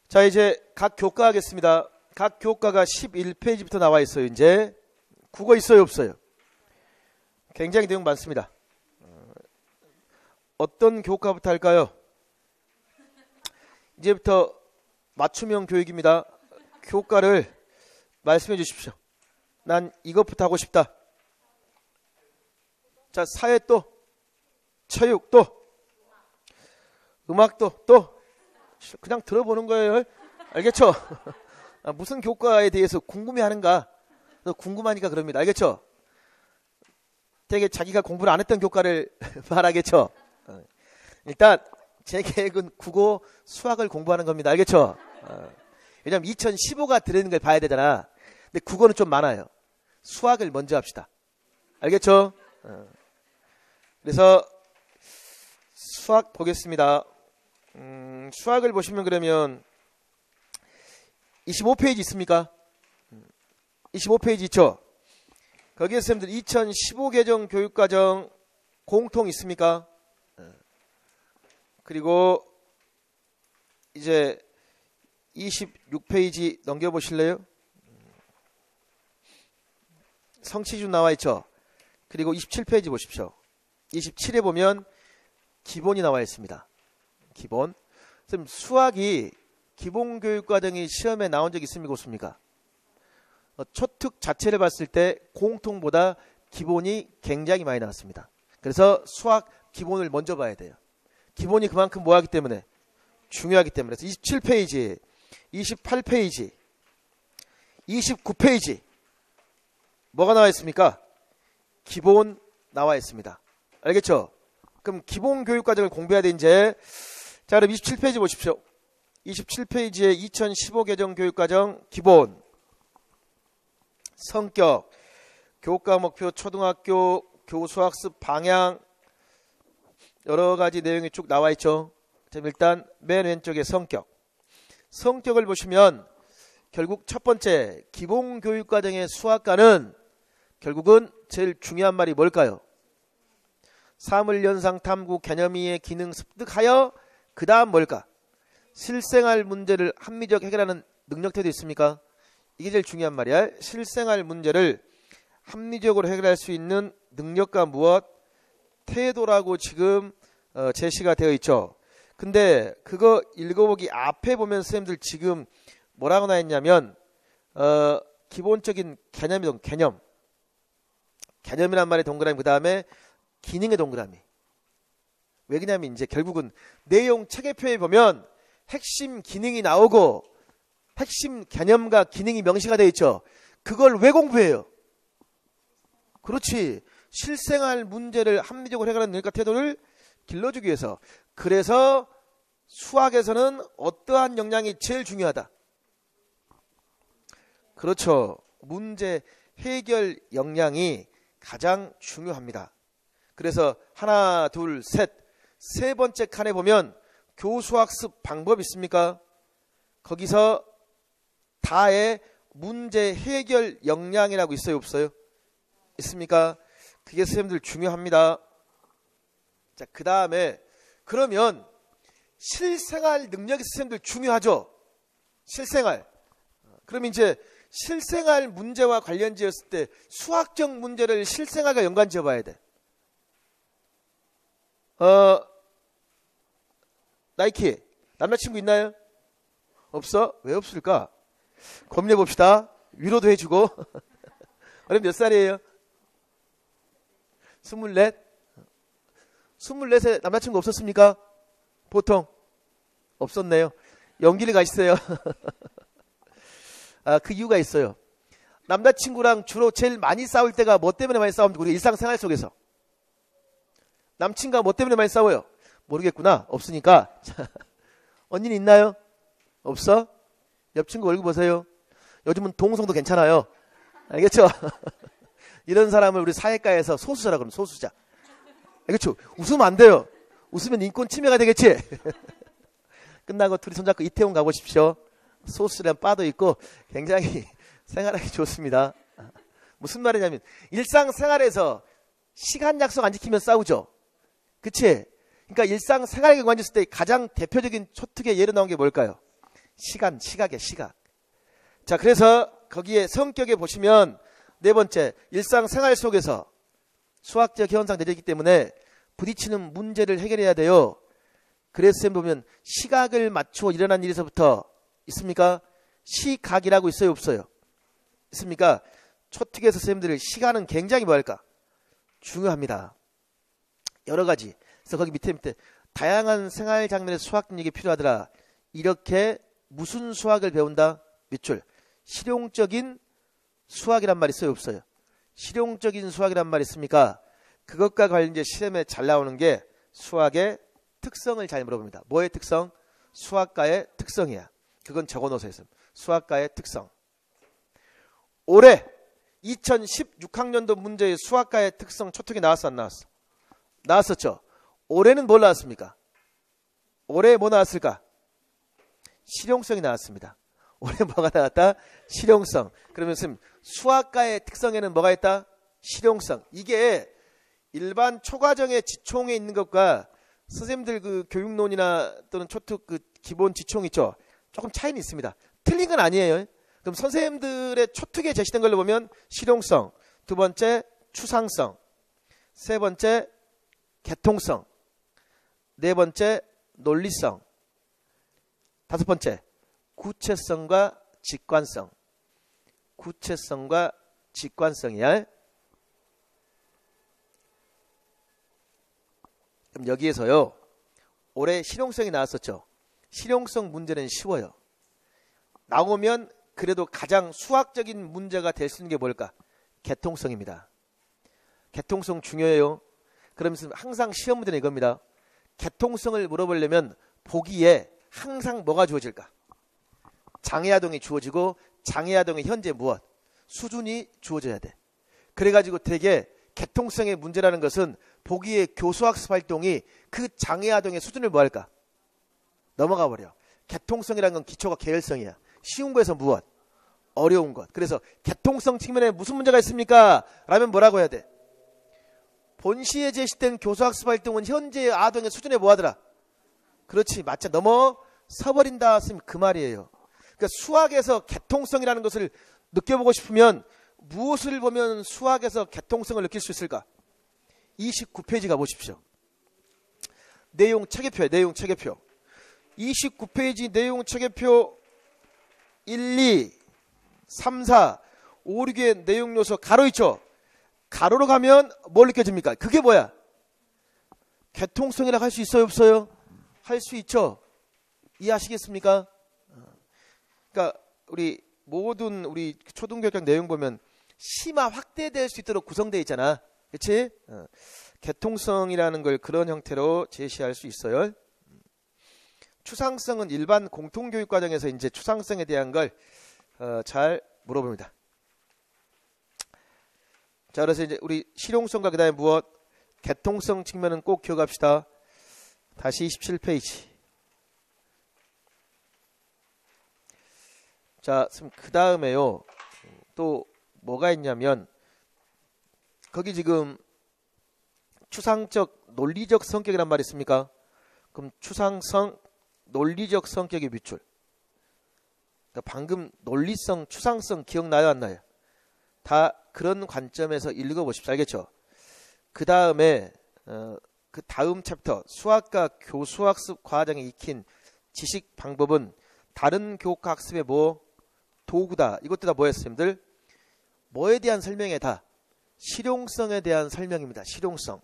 자, 이제 각 교과 하겠습니다. 각 교과가 11페이지부터 나와 있어요. 이제 국어 있어요, 없어요? 굉장히 내용 많습니다. 어떤 교과부터 할까요? 이제부터 맞춤형 교육입니다. 교과를 말씀해 주십시오. 난 이것부터 하고 싶다. 자, 사회 또, 체육 또, 음악 또 그냥 들어보는 거예요. 알겠죠? 무슨 교과에 대해서 궁금해하는가? 궁금하니까 그럽니다. 알겠죠? 되게 자기가 공부를 안 했던 교과를 말하겠죠? 일단 제 계획은 국어, 수학을 공부하는 겁니다. 알겠죠? 왜냐면 2015가 들어있는 걸 봐야 되잖아. 근데 국어는 좀 많아요. 수학을 먼저 합시다. 알겠죠? 그래서 수학 보겠습니다. 수학을 보시면 그러면 25페이지 있습니까? 25페이지 있죠? 거기에 선생님들 2015 개정 교육과정 공통 있습니까? 그리고 이제 26페이지 넘겨보실래요? 성취준 나와 있죠? 그리고 27페이지 보십시오. 27에 보면 기본이 나와 있습니다. 기본. 선생님, 수학이 기본교육과정이 시험에 나온 적 있습니까? 없습니까? 초특 자체를 봤을 때 공통보다 기본이 굉장히 많이 나왔습니다. 그래서 수학 기본을 먼저 봐야 돼요. 기본이 그만큼 뭐하기 때문에? 중요하기 때문에. 그래서 27페이지, 28페이지, 29페이지 뭐가 나와 있습니까? 기본 나와 있습니다. 알겠죠? 그럼 기본교육과정을 공부해야 돼 이제. 자, 그럼 27페이지 보십시오. 27페이지에 2015 개정 교육과정 기본, 성격, 교과 목표, 초등학교 교수학습 방향 여러 가지 내용이 쭉 나와 있죠. 일단 맨 왼쪽에 성격. 성격을 보시면 결국 첫 번째 기본교육과정의 수학과는 결국은 제일 중요한 말이 뭘까요? 사물연상 탐구 개념이의 기능 습득하여 그 다음 뭘까? 실생활 문제를 합리적 해결하는 능력태도 있습니까? 이게 제일 중요한 말이야. 실생활 문제를 합리적으로 해결할 수 있는 능력과 무엇? 태도라고 지금 제시가 되어 있죠. 근데 그거 읽어보기 앞에 보면 선생님들 지금 뭐라고 나왔냐면 기본적인 개념이동 개념. 개념이란 말의 동그라미 그 다음에 기능의 동그라미. 왜 그러냐면 이제 결국은 내용 체계표에 보면 핵심 기능이 나오고 핵심 개념과 기능이 명시가 되어 있죠. 그걸 왜 공부해요? 그렇지. 실생활 문제를 합리적으로 해결하는 능력과 태도를 길러주기 위해서. 그래서 수학에서는 어떠한 역량이 제일 중요하다? 그렇죠. 문제 해결 역량이 가장 중요합니다. 그래서 하나, 둘, 셋, 세 번째 칸에 보면 교수학습 방법 있습니까? 거기서 다의 문제 해결 역량이라고 있어요, 없어요? 있습니까? 그게 선생님들 중요합니다. 자, 그 다음에 그러면 실생활 능력이 선생님들 중요하죠? 실생활. 그럼 이제 실생활 문제와 관련지었을 때 수학적 문제를 실생활과 연관지어 봐야 돼. 나이키 남자친구 있나요? 없어? 왜 없을까? 고민해 봅시다. 위로도 해주고. 어린 몇 살이에요? 24? 24세 남자친구 없었습니까? 보통 없었네요. 연기를 가시세요. 그 이유가 있어요. 남자친구랑 주로 제일 많이 싸울 때가 뭐 때문에 많이 싸웁니까? 우리 일상생활 속에서. 남친과 뭐 때문에 많이 싸워요? 모르겠구나. 없으니까. 언니는 있나요? 없어? 옆 친구 얼굴 보세요. 요즘은 동성도 괜찮아요. 알겠죠? 이런 사람을 우리 사회과에서 소수자라고 그러면 소수자. 알겠죠? 웃으면 안 돼요. 웃으면 인권 침해가 되겠지? 끝나고 둘이 손잡고 이태원 가보십시오. 소수라는 바도 있고 굉장히 생활하기 좋습니다. 무슨 말이냐면 일상생활에서 시간 약속 안 지키면 싸우죠. 그치? 그러니까 일상생활에 관계했을 때 가장 대표적인 초특의 예로 나온 게 뭘까요? 시간, 시각의 시각. 자, 그래서 거기에 성격에 보시면 네 번째, 일상생활 속에서 수학적 현상 내리기 때문에 부딪히는 문제를 해결해야 돼요. 그래서 쌤 보면 시각을 맞추어 일어난 일에서부터 있습니까? 시각이라고 있어요, 없어요? 있습니까? 초특에서 쌤들 시간은 굉장히 뭐할까? 중요합니다. 여러 가지. 그래서 거기 밑에 다양한 생활 장면에서 수학 능력이 필요하더라. 이렇게 무슨 수학을 배운다? 밑줄. 실용적인 수학이란 말 있어요, 없어요? 실용적인 수학이란 말 있습니까? 그것과 관련된 시험에 잘 나오는 게 수학의 특성을 잘 물어봅니다. 뭐의 특성? 수학과의 특성이야. 그건 적어놓으세요. 수학과의 특성. 올해 2016학년도 문제의 수학과의 특성 초특이 나왔어, 안 나왔어? 나왔었죠. 올해는 뭘 나왔습니까? 올해 뭐 나왔을까? 실용성이 나왔습니다. 올해 뭐가 나왔다? 실용성. 그러면 선생님, 수학과의 특성에는 뭐가 있다? 실용성. 이게 일반 초과정의 지총에 있는 것과 선생님들 그 교육론이나 또는 초특 그 기본 지총 있죠? 조금 차이는 있습니다. 틀린 건 아니에요. 그럼 선생님들의 초특에 제시된 걸로 보면 실용성, 두 번째 추상성, 세 번째 개통성, 네 번째 논리성, 다섯 번째 구체성과 직관성. 구체성과 직관성이야. 그럼 여기에서요, 올해 실용성이 나왔었죠. 실용성 문제는 쉬워요. 나오면 그래도 가장 수학적인 문제가 될 수 있는 게 뭘까? 개통성입니다. 개통성 중요해요. 그러면서 항상 시험 문제는 이겁니다. 개통성을 물어보려면 보기에 항상 뭐가 주어질까? 장애아동이 주어지고 장애아동의 현재 무엇? 수준이 주어져야 돼. 그래가지고 되게 개통성의 문제라는 것은 보기에 교수학습 활동이 그 장애아동의 수준을 뭐 할까? 넘어가 버려. 개통성이라는 건 기초가 계열성이야. 쉬운 거에서 무엇? 어려운 것. 그래서 개통성 측면에 무슨 문제가 있습니까? 라면 뭐라고 해야 돼? 본시에 제시된 교수학습 활동은 현재의 아동의 수준에 뭐 하더라? 그렇지. 맞자. 넘어서버린다. 쓰면 그 말이에요. 그러니까 수학에서 개통성이라는 것을 느껴보고 싶으면 무엇을 보면 수학에서 개통성을 느낄 수 있을까? 29페이지 가보십시오. 내용 체계표에 내용 체계표. 29페이지 내용 체계표 1, 2, 3, 4, 5, 6의 내용 요소 가로 있죠? 가로로 가면 뭘 느껴집니까? 그게 뭐야? 개통성이라고 할 수 있어요, 없어요? 할 수 있죠? 이해하시겠습니까? 그러니까 우리 모든 우리 초등교육학 내용 보면 심화 확대될 수 있도록 구성되어 있잖아. 그렇지? 개통성이라는 걸 그런 형태로 제시할 수 있어요. 추상성은 일반 공통교육 과정에서 이제 추상성에 대한 걸 잘 물어봅니다. 자, 그래서 이제 우리 실용성과 그다음에 무엇? 개통성 측면은 꼭 기억합시다. 다시 27페이지. 자, 그 다음에요. 또 뭐가 있냐면 거기 지금 추상적 논리적 성격이란 말이 있습니까? 그럼 추상성 논리적 성격의 밑줄. 그러니까 방금 논리성 추상성 기억나요, 안 나요? 다 그런 관점에서 읽어보십시오. 알겠죠? 그 다음에 그 다음 챕터 수학과 교수학습 과정에 익힌 지식 방법은 다른 교과 학습의 뭐 도구다. 이것도 다 뭐였어요, 선생님들? 뭐에 대한 설명에 다 실용성에 대한 설명입니다. 실용성.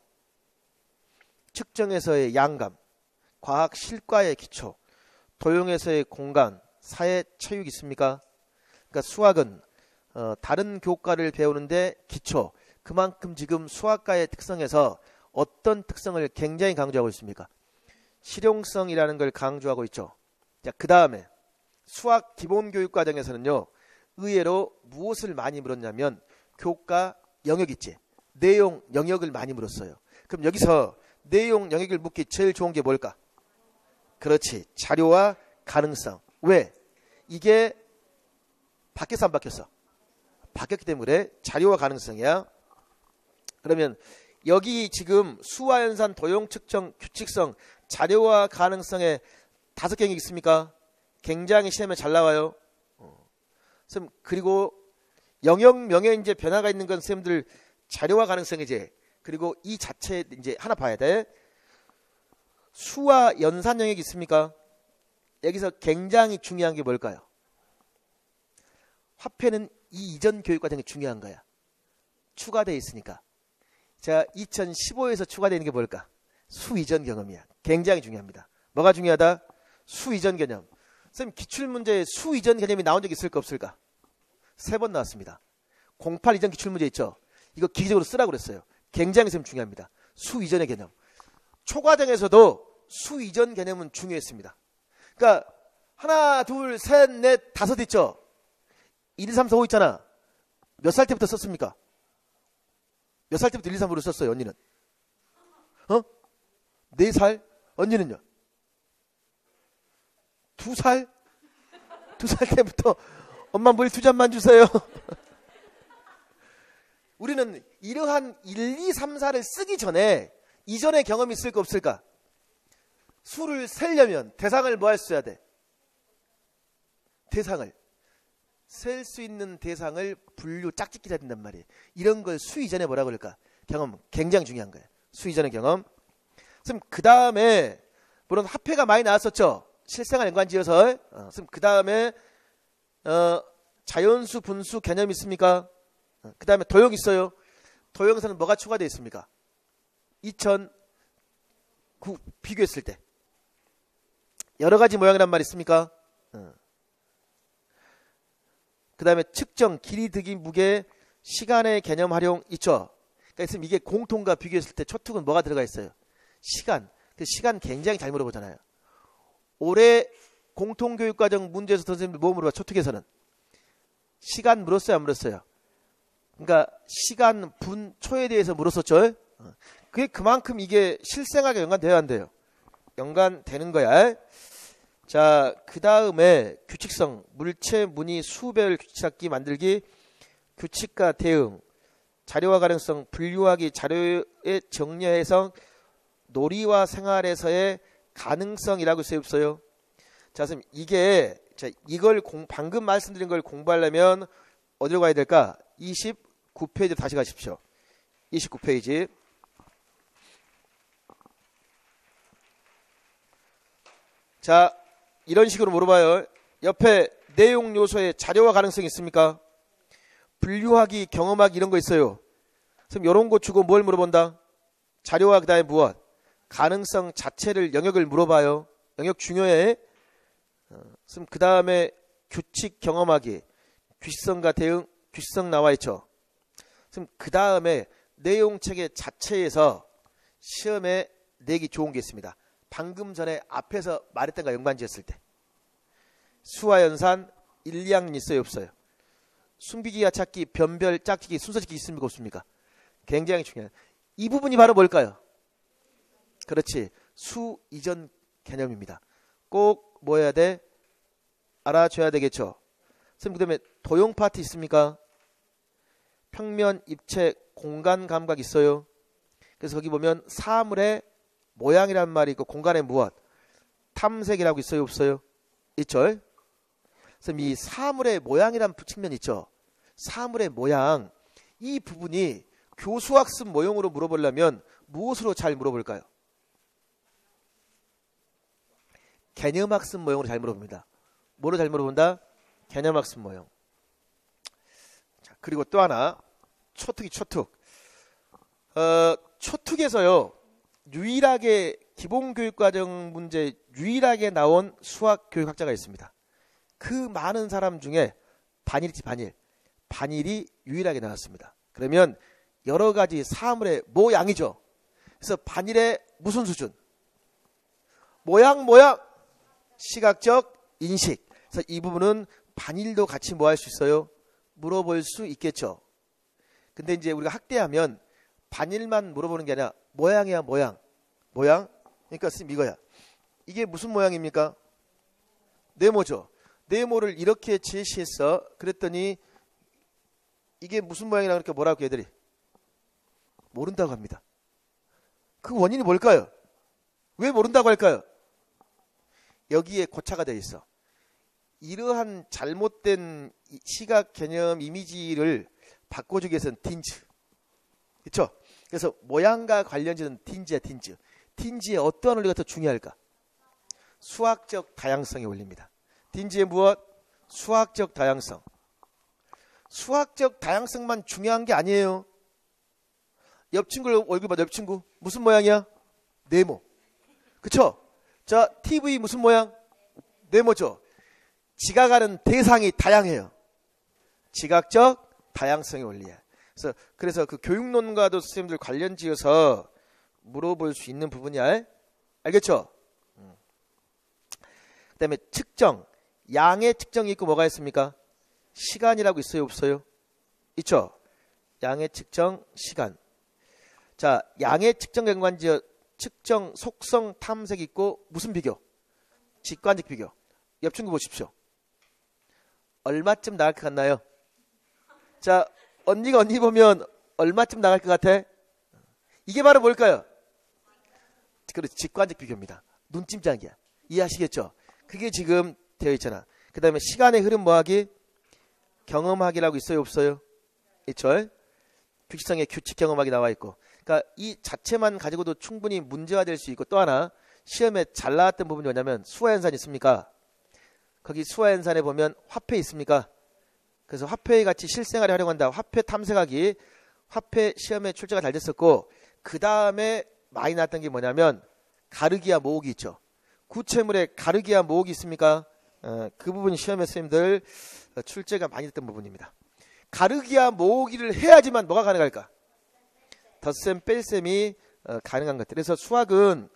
측정에서의 양감, 과학 실과의 기초, 도용에서의 공간, 사회 체육 있습니까? 그러니까 수학은 다른 교과를 배우는데 기초. 그만큼 지금 수학과의 특성에서 어떤 특성을 굉장히 강조하고 있습니까? 실용성이라는 걸 강조하고 있죠. 자, 그 다음에 수학 기본교육 과정에서는요, 의외로 무엇을 많이 물었냐면 교과 영역 있지, 내용 영역을 많이 물었어요. 그럼 여기서 내용 영역을 묻기 제일 좋은 게 뭘까? 그렇지, 자료와 가능성. 왜? 이게 바뀌었어, 안 바뀌었어? 바뀌었기 때문에 자료와 가능성이야. 그러면 여기 지금 수와 연산, 도용, 측정, 규칙성, 자료와 가능성에 5개이 있습니까? 굉장히 시험에 잘 나와요. 선생님, 그리고 영역 명예인재 변화가 있는 건 선생님들 자료화 가능성이지. 그리고 이 자체 이제 하나 봐야 돼. 수와 연산 영역이 있습니까? 여기서 굉장히 중요한 게 뭘까요? 화폐는 이 이전 교육 과정이 중요한 거야. 추가되어 있으니까. 자, 2015에서 추가되는 게 뭘까? 수 이전 경험이야. 굉장히 중요합니다. 뭐가 중요하다? 수 이전 개념. 선생님, 기출문제에 수 이전 개념이 나온 적 있을까 없을까? 3번 나왔습니다. 08 이전 기출문제 있죠? 이거 기기적으로 쓰라고 그랬어요. 굉장히 선생님 중요합니다. 수 이전의 개념. 초과정에서도 수 이전 개념은 중요했습니다. 그러니까 하나, 둘, 셋, 넷, 다섯 있죠? 1, 2, 3, 4, 5 있잖아. 몇 살 때부터 썼습니까? 몇 살 때부터 1, 2, 3, 5를 썼어요, 언니는? 4살? 언니는요? 2살? 2살 때부터 엄마 물 2잔만 주세요. 우리는 이러한 1, 2, 3, 4를 쓰기 전에 이전의 경험이 있을까 없을까? 수를 세려면 대상을 뭐 할 수 해야 돼? 대상을. 셀 수 있는 대상을 분류 짝짓기 해야 된단 말이에요. 이런 걸 수 이전에 뭐라 그럴까? 경험. 굉장히 중요한 거예요. 수 이전의 경험. 그럼 그 다음에 물론 화폐가 많이 나왔었죠. 실생활 연관지어서. 그럼 그 다음에 자연수 분수 개념 있습니까? 그 다음에 도형 있어요. 도형에서는 뭐가 추가되어 있습니까? 2009 비교했을 때 여러 가지 모양이란 말 있습니까? 그 다음에 측정, 길이, 득이, 무게, 시간의 개념 활용 있죠. 그러니까 이게 공통과 비교했을 때 초특은 뭐가 들어가 있어요? 시간. 그 시간 굉장히 잘 물어보잖아요. 올해 공통교육과정 문제에서 선생님들 뭐 물어봐? 초특에서는 시간 물었어요, 안 물었어요? 그러니까 시간, 분, 초에 대해서 물었었죠. 그게 그만큼 이게 실생활에 연관돼야 한대요. 연관되는 거야. 자, 그 다음에 규칙성, 물체, 문의, 수별 규칙 찾기 만들기, 규칙과 대응, 자료화 가능성, 분류하기, 자료의 정리 해석, 놀이와 생활에서의 가능성이라고 써있어요. 자, 선생님, 이걸 방금 말씀드린 걸 공부하려면 어디로 가야 될까? 29페이지 다시 가십시오. 29페이지. 자, 이런 식으로 물어봐요. 옆에 내용 요소에 자료화 가능성이 있습니까? 분류하기, 경험하기 이런 거 있어요. 그럼 이런 거 주고 뭘 물어본다? 자료화 그 다음에 무엇? 가능성 자체를 영역을 물어봐요. 영역 중요해. 그럼 그 다음에 규칙 경험하기, 규칙성과 대응, 규칙성 나와 있죠. 그럼 그 다음에 내용 체계 자체에서 시험에 내기 좋은 게 있습니다. 방금 전에 앞에서 말했던 거 연관지었을 때 수와 연산 1, 2학년 있어요 없어요? 숨기기와 찾기, 변별, 짝짓기, 순서짓기 있습니까 없습니까? 굉장히 중요해요. 이 부분이 바로 뭘까요? 그렇지, 수 이전 개념입니다. 꼭 뭐 해야 돼? 알아줘야 되겠죠. 선생님, 그 다음에 도형 파트 있습니까? 평면, 입체, 공간 감각 있어요. 그래서 거기 보면 사물의 모양이란 말이 있고 공간의 무엇? 탐색이라고 있어요 없어요? 있죠. 그래서 이 사물의 모양이란 측면 있죠. 사물의 모양, 이 부분이 교수학습 모형으로 물어보려면 무엇으로 잘 물어볼까요? 개념학습 모형으로 잘 물어봅니다. 뭐로 잘 물어본다? 개념학습 모형. 자, 그리고 또 하나 초특이 초특. 초특에서요 유일하게 기본교육과정 문제 유일하게 나온 수학교육학자가 있습니다. 그 많은 사람 중에 반일이지 반일이 유일하게 나왔습니다. 그러면 여러 가지 사물의 모양이죠. 그래서 반일의 무슨 수준? 모양 시각적 인식. 그래서 이 부분은 반일도 같이 뭐 할 수 있어요? 물어볼 수 있겠죠. 근데 이제 우리가 학대하면 반일만 물어보는 게 아니라 모양이야 모양. 그러니까 선생님 이거야. 이게 무슨 모양입니까? 네모죠. 네모를 이렇게 제시했어. 그랬더니 이게 무슨 모양이라고 그러니까 뭐라고 얘들이? 모른다고 합니다. 그 원인이 뭘까요? 왜 모른다고 할까요? 여기에 고차가 되어 있어. 이러한 잘못된 시각 개념 이미지를 바꿔주기 위해서는 딘즈. 그렇죠? 그래서 모양과 관련지는 딘즈야, 딘즈. 딘즈의 어떠한 원리가 더 중요할까? 수학적 다양성의 원리입니다. 딘즈의 무엇? 수학적 다양성. 수학적 다양성만 중요한 게 아니에요. 옆 친구 얼굴 봐, 옆 친구. 무슨 모양이야? 네모. 그쵸? 자, TV 무슨 모양? 네모죠. 지각하는 대상이 다양해요. 지각적 다양성의 원리야. 그래서 그 교육론과도 선생님들 관련 지어서 물어볼 수 있는 부분이야. 알겠죠? 그 다음에 측정. 양의 측정이 있고 뭐가 있습니까? 시간이라고 있어요, 없어요? 있죠? 양의 측정, 시간. 자, 양의 측정 연관지어 측정, 속성, 탐색 있고 무슨 비교? 직관적 비교. 옆 친구 보십시오. 얼마쯤 나갈 것 같나요? 자, 언니가 언니 보면 얼마쯤 나갈 것 같아? 이게 바로 뭘까요? 그렇지, 직관적 비교입니다. 눈찜짝이야. 이해하시겠죠? 그게 지금 되어 있잖아. 그 다음에 시간의 흐름 뭐하기? 경험하기라고 있어요, 없어요? 있죠? 규칙성의 규칙 경험하기 나와 있고. 그러니까 이 자체만 가지고도 충분히 문제가 될 수 있고, 또 하나 시험에 잘 나왔던 부분이 뭐냐면 수화연산 있습니까? 거기 수화연산에 보면 화폐 있습니까? 그래서 화폐 같이 실생활에 활용한다. 화폐 탐색하기. 화폐 시험에 출제가 잘 됐었고, 그 다음에 많이 나왔던 게 뭐냐면 가르기와 모으기 있죠. 구체물에 가르기와 모으기 있습니까? 그 부분 시험에 선생님들 출제가 많이 됐던 부분입니다. 가르기와 모으기를 해야지만 뭐가 가능할까? 덧셈 뺄셈이 가능한 것들. 그래서 수학은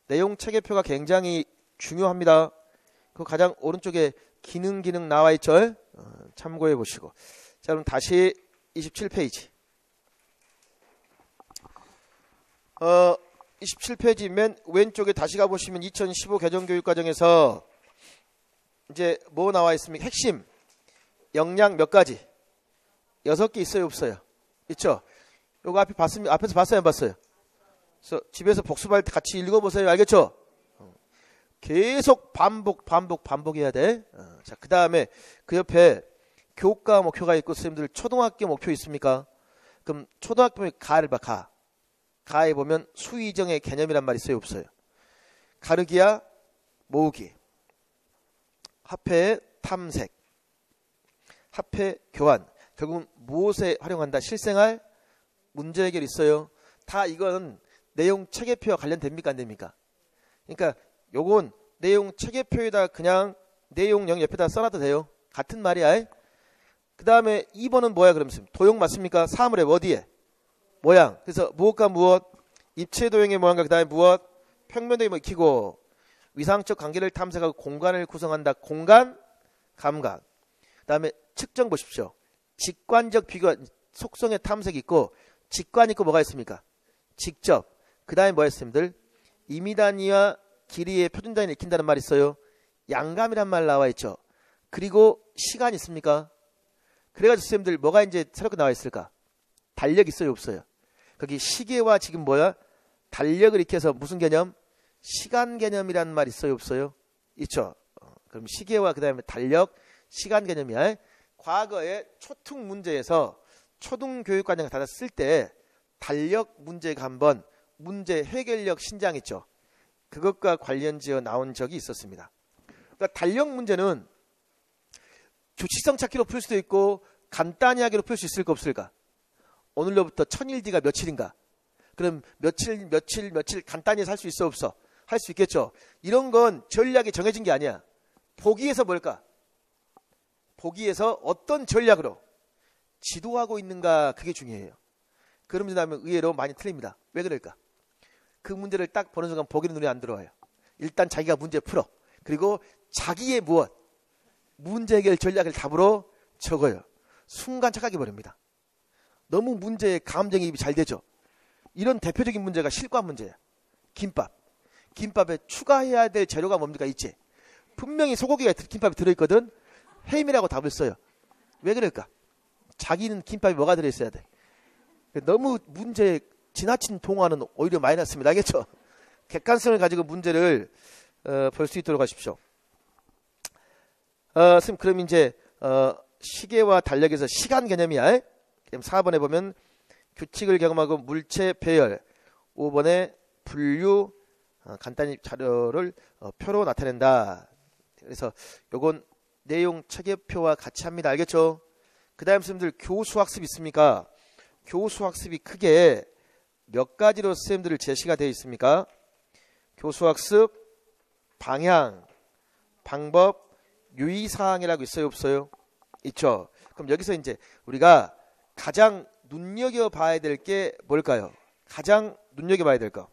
내용 체계표가 굉장히 중요합니다. 그 가장 오른쪽에 기능 나와 있죠. 참고해 보시고. 자, 그럼 다시 27페이지. 27페이지 맨 왼쪽에 다시 가보시면 2015 개정교육과정에서 이제 뭐 나와 있습니까? 핵심 역량 몇 가지? 6개 있어요, 없어요? 있죠? 요거 앞에 봤습니다. 앞에서 봤어요, 안 봤어요? 그래서 집에서 복습할 때 같이 읽어보세요. 알겠죠? 계속 반복해야 돼. 자, 그 다음에 그 옆에 교과 목표가 있고, 선생님들 초등학교 목표 있습니까? 그럼 초등학교 가를 봐, 가. 가에 보면 수의정의 개념이란 말이 있어요, 없어요? 가르기야 모으기, 화폐 탐색, 화폐 교환. 결국은 무엇에 활용한다? 실생활 문제 해결 있어요. 다 이건 내용 체계표와 관련됩니까, 안 됩니까? 그러니까 요건 내용 체계표에다 그냥 내용령 옆에다 써놔도 돼요. 같은 말이야. 그 다음에 2번은 뭐야? 그러면 도형 맞습니까? 사물의 어디에? 모양. 그래서 무엇과 무엇? 입체 도형의 모양과 그 다음에 무엇? 평면 도형을 익히고 위상적 관계를 탐색하고 공간을 구성한다. 공간, 감각. 그 다음에 측정 보십시오. 직관적 비교, 속성의 탐색이 있고 직관 있고 뭐가 있습니까? 직접. 그 다음에 뭐야, 선생님들? 임의 단위와 길이의 표준 단위를 익힌다는 말이 있어요. 양감이란 말 나와 있죠. 그리고 시간 있습니까? 그래가지고 선생님들 뭐가 이제 새롭게 나와 있을까? 달력 있어요, 없어요? 거기 시계와 지금 뭐야? 달력을 익혀서 무슨 개념? 시간 개념이란 말 있어요, 없어요? 있죠. 그럼 시계와 그 다음에 달력, 시간 개념이야. 과거에 초특 문제에서 초등교육과정을 받았을 때 달력 문제가 한번 문제 해결력 신장 있죠. 그것과 관련지어 나온 적이 있었습니다. 그러니까 달력 문제는 규칙성 찾기로 풀 수도 있고 간단히 하기로 풀 수 있을까 없을까? 오늘로부터 천일뒤가 며칠인가? 그럼 며칠 간단히 살 수 있어 없어? 할 수 있겠죠. 이런 건 전략이 정해진 게 아니야. 보기에서 뭘까? 보기에서 어떤 전략으로 지도하고 있는가, 그게 중요해요. 그런 문제 나오면 의외로 많이 틀립니다. 왜 그럴까? 그 문제를 딱 보는 순간 보기는 눈에 안 들어와요. 일단 자기가 문제 풀어. 그리고 자기의 무엇? 문제 해결 전략을 답으로 적어요. 순간 착각해 버립니다. 너무 문제에 감정이입이 잘 되죠. 이런 대표적인 문제가 실과 문제야. 김밥. 김밥에 추가해야 될 재료가 뭡니까? 있지. 분명히 소고기가 김밥에 들어있거든. 햄이라고 답을 써요. 왜 그럴까? 자기는 김밥에 뭐가 들어있어야 돼. 너무 문제에 지나친 동화는 오히려 마이너스입니다. 알겠죠? 객관성을 가지고 문제를 볼 수 있도록 하십시오. 선생님, 그럼 이제, 시계와 달력에서 시간 개념이야. 그럼 4번에 보면 규칙을 경험하고 물체 배열, 5번에 분류, 간단히 자료를 표로 나타낸다. 그래서 요건 내용 체계표와 같이 합니다. 알겠죠? 그 다음 선생님들 교수학습 있습니까? 교수학습이 크게 몇 가지로 선생님들 제시가 되어 있습니까? 교수학습, 방향, 방법, 유의사항이라고 있어요? 없어요? 있죠? 그럼 여기서 이제 우리가 가장 눈여겨봐야 될 게 뭘까요? 가장 눈여겨봐야 될 거.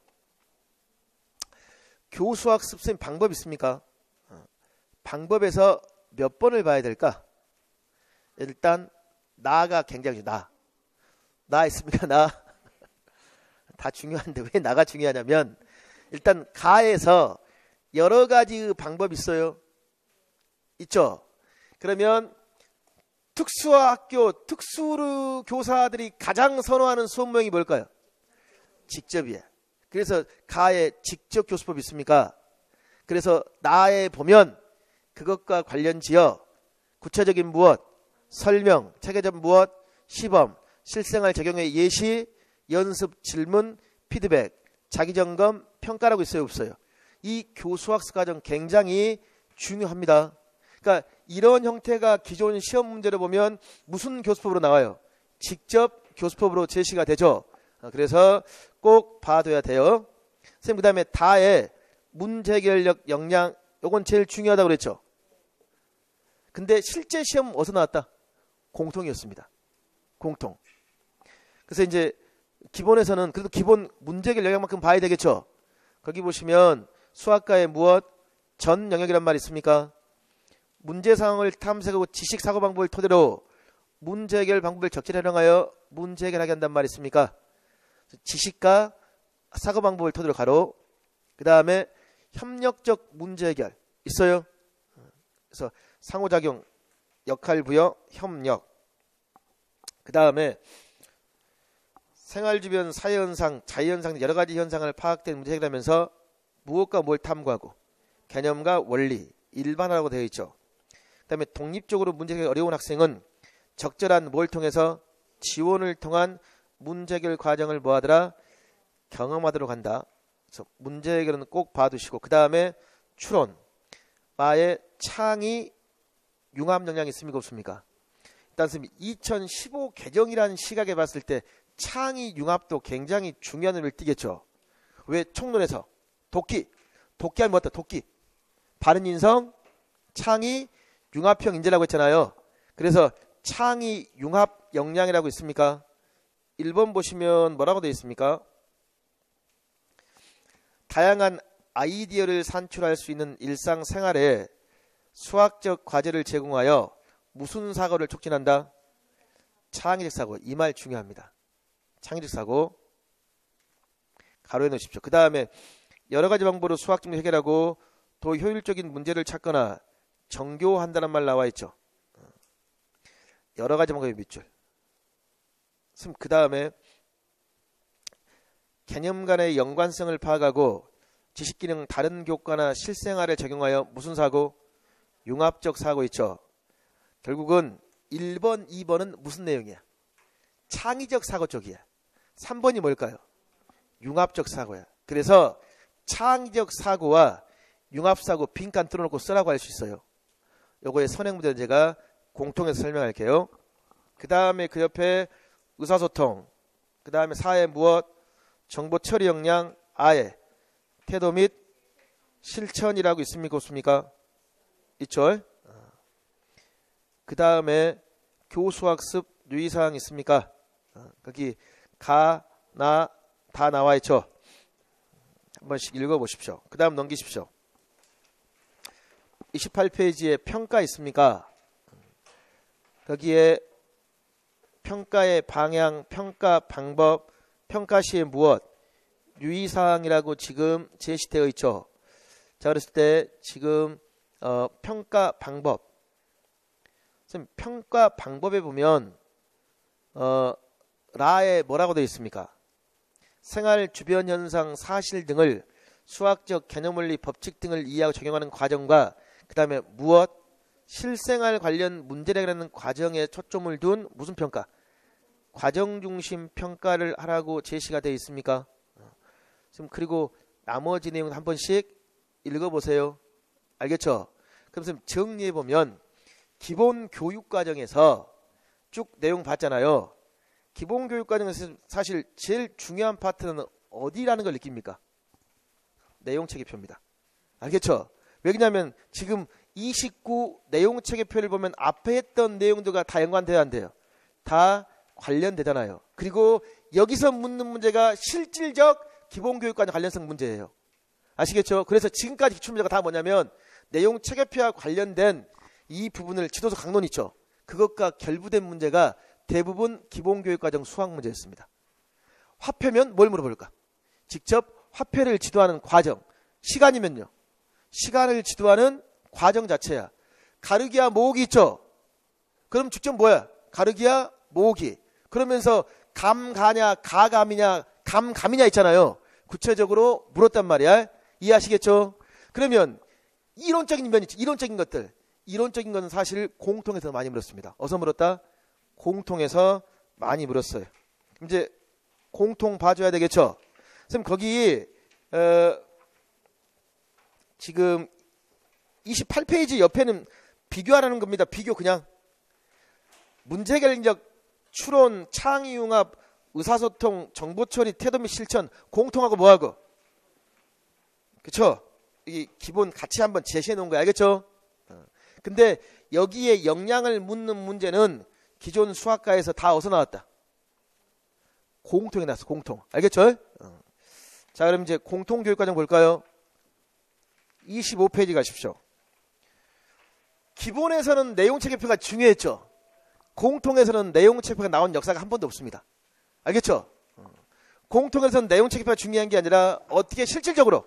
교수학습 선생님 방법 있습니까? 방법에서 몇 번을 봐야 될까? 일단 나가 굉장히 나 있습니까? 나 다 중요한데 왜 나가 중요하냐면 일단 가에서 여러 가지 방법이 있어요. 있죠? 그러면 특수학교 특수 교사들이 가장 선호하는 수업 모형이 뭘까요? 직접이에요. 그래서 가에 직접 교수법 있습니까? 그래서 나에 보면 그것과 관련지어 구체적인 무엇, 설명, 체계적 무엇, 시범, 실생활 적용의 예시, 연습, 질문, 피드백, 자기점검, 평가라고 있어요? 없어요? 이 교수학습 과정 굉장히 중요합니다. 그러니까 이런 형태가 기존 시험 문제를 보면 무슨 교수법으로 나와요? 직접 교수법으로 제시가 되죠. 그래서 꼭 봐둬야 돼요. 선생님, 그 다음에 다의 문제 해결력, 역량, 요건 제일 중요하다고 그랬죠. 근데 실제 시험 어디서 나왔다? 공통이었습니다. 공통. 그래서 이제 기본에서는 그래도 기본 문제 해결 영역만큼 봐야 되겠죠. 거기 보시면 수학과의 무엇, 전 영역이란 말 있습니까? 문제 상황을 탐색하고 지식 사고 방법을 토대로 문제 해결 방법을 적절히 활용하여 문제 해결하게 한단 말 있습니까? 지식과 사고 방법을 토대로 가로. 그 다음에 협력적 문제 해결 있어요. 그래서 상호작용, 역할 부여, 협력. 그 다음에 생활 주변 사회현상, 자연현상 여러 가지 현상을 파악된 문제 해결하면서 무엇과 뭘 탐구하고 개념과 원리, 일반화라고 되어 있죠. 그 다음에 독립적으로 문제 해결이 어려운 학생은 적절한 뭘 통해서 지원을 통한 문제 해결 과정을 뭐하더라? 경험하도록 한다. 그래서 문제 해결은 꼭 봐두시고 그 다음에 추론, 마의 창의 융합 역량이 있습니까? 없습니까? 일단 2015 개정이라는 시각에 봤을 때 창의 융합도 굉장히 중요한 의미를 띠겠죠. 왜? 총론에서 도끼하면 뭐다? 도끼, 바른 인성, 창의, 융합형 인재라고 했잖아요. 그래서 창의 융합 역량이라고 있습니까? 1번 보시면 뭐라고 되어 있습니까? 다양한 아이디어를 산출할 수 있는 일상생활에 수학적 과제를 제공하여 무슨 사고를 촉진한다? 창의적 사고. 이 말 중요합니다. 창의적 사고 가로해 놓으십시오. 그 다음에 여러 가지 방법으로 수학 문제 해결하고 더 효율적인 문제를 찾거나 정교한다는 말 나와 있죠. 여러 가지 방법의 밑줄. 그 다음에 개념 간의 연관성을 파악하고 지식기능 다른 교과나 실생활에 적용하여 무슨 사고? 융합적 사고 있죠. 결국은 1번, 2번은 무슨 내용이야? 창의적 사고 쪽이야. 3번이 뭘까요? 융합적 사고야. 그래서 창의적 사고와 융합사고 빈칸 뚫어놓고 쓰라고 할 수 있어요. 요거의 선행문제는 제가 공통해서 설명할게요. 그 다음에 그 옆에 의사소통, 그 다음에 사회 무엇, 정보 처리 역량, 아예, 태도 및 실천이라고 있습니까? 없습니까? 있죠? 그 다음에 교수학습 유의사항 있습니까? 거기 가, 나, 다 나와 있죠? 한 번씩 읽어보십시오. 그 다음 넘기십시오. 28페이지에 평가 있습니까? 거기에 평가의 방향, 평가 방법, 평가 시에 무엇, 유의사항이라고 지금 제시되어 있죠. 자, 그랬을 때 지금 평가 방법, 선생님, 평가 방법에 보면 라에 뭐라고 되어 있습니까? 생활 주변 현상, 사실 등을 수학적 개념 원리, 법칙 등을 이해하고 적용하는 과정과 그 다음에 무엇, 실생활 관련 문제를 해결하는 과정에 초점을 둔 무슨 평가? 과정 중심 평가를 하라고 제시가 되어 있습니까? 그리고 나머지 내용은 한 번씩 읽어보세요. 알겠죠? 그럼 선생님 정리해보면 기본 교육 과정에서 쭉 내용 봤잖아요. 기본 교육 과정에서 사실 제일 중요한 파트는 어디라는 걸 느낍니까? 내용체계표입니다. 알겠죠? 왜냐하면 지금 29 내용체계표를 보면 앞에 했던 내용들과 다 연관돼야 안 돼요. 다 관련되잖아요. 그리고 여기서 묻는 문제가 실질적 기본교육과정 관련성 문제예요. 아시겠죠? 그래서 지금까지 기출문제가 다 뭐냐면 내용체계표와 관련된 이 부분을 지도서 강론 있죠. 그것과 결부된 문제가 대부분 기본교육과정 수학 문제였습니다. 화폐면 뭘 물어볼까? 직접 화폐를 지도하는 과정. 시간이면요. 시간을 지도하는 과정 자체야. 가르기와 모으기 있죠. 그럼 직접 뭐야? 가르기와 모으기. 그러면서 감가냐 가감이냐 감감이냐 있잖아요. 구체적으로 물었단 말이야. 이해하시겠죠? 그러면 이론적인 면이 있죠. 이론적인 것들. 이론적인 것은 사실 공통에서 많이 물었습니다. 어디서 물었다? 공통에서 많이 물었어요. 이제 공통 봐줘야 되겠죠? 선생님 거기 지금 28페이지 옆에는 비교하라는 겁니다. 비교 그냥. 문제 해결 능력, 추론, 창의융합, 의사소통, 정보처리, 태도 및 실천 공통하고 뭐하고? 그쵸? 이 기본 같이 한번 제시해 놓은 거야. 알겠죠? 근데 여기에 역량을 묻는 문제는 기존 수학과에서 다 어디서 나왔다? 공통에 나왔어. 공통. 알겠죠? 자 그럼 이제 공통교육과정 볼까요? 25페이지 가십시오. 기본에서는 내용체계표가 중요했죠. 공통에서는 내용체계표가 나온 역사가 한 번도 없습니다. 알겠죠? 공통에서는 내용체계표가 중요한 게 아니라 어떻게 실질적으로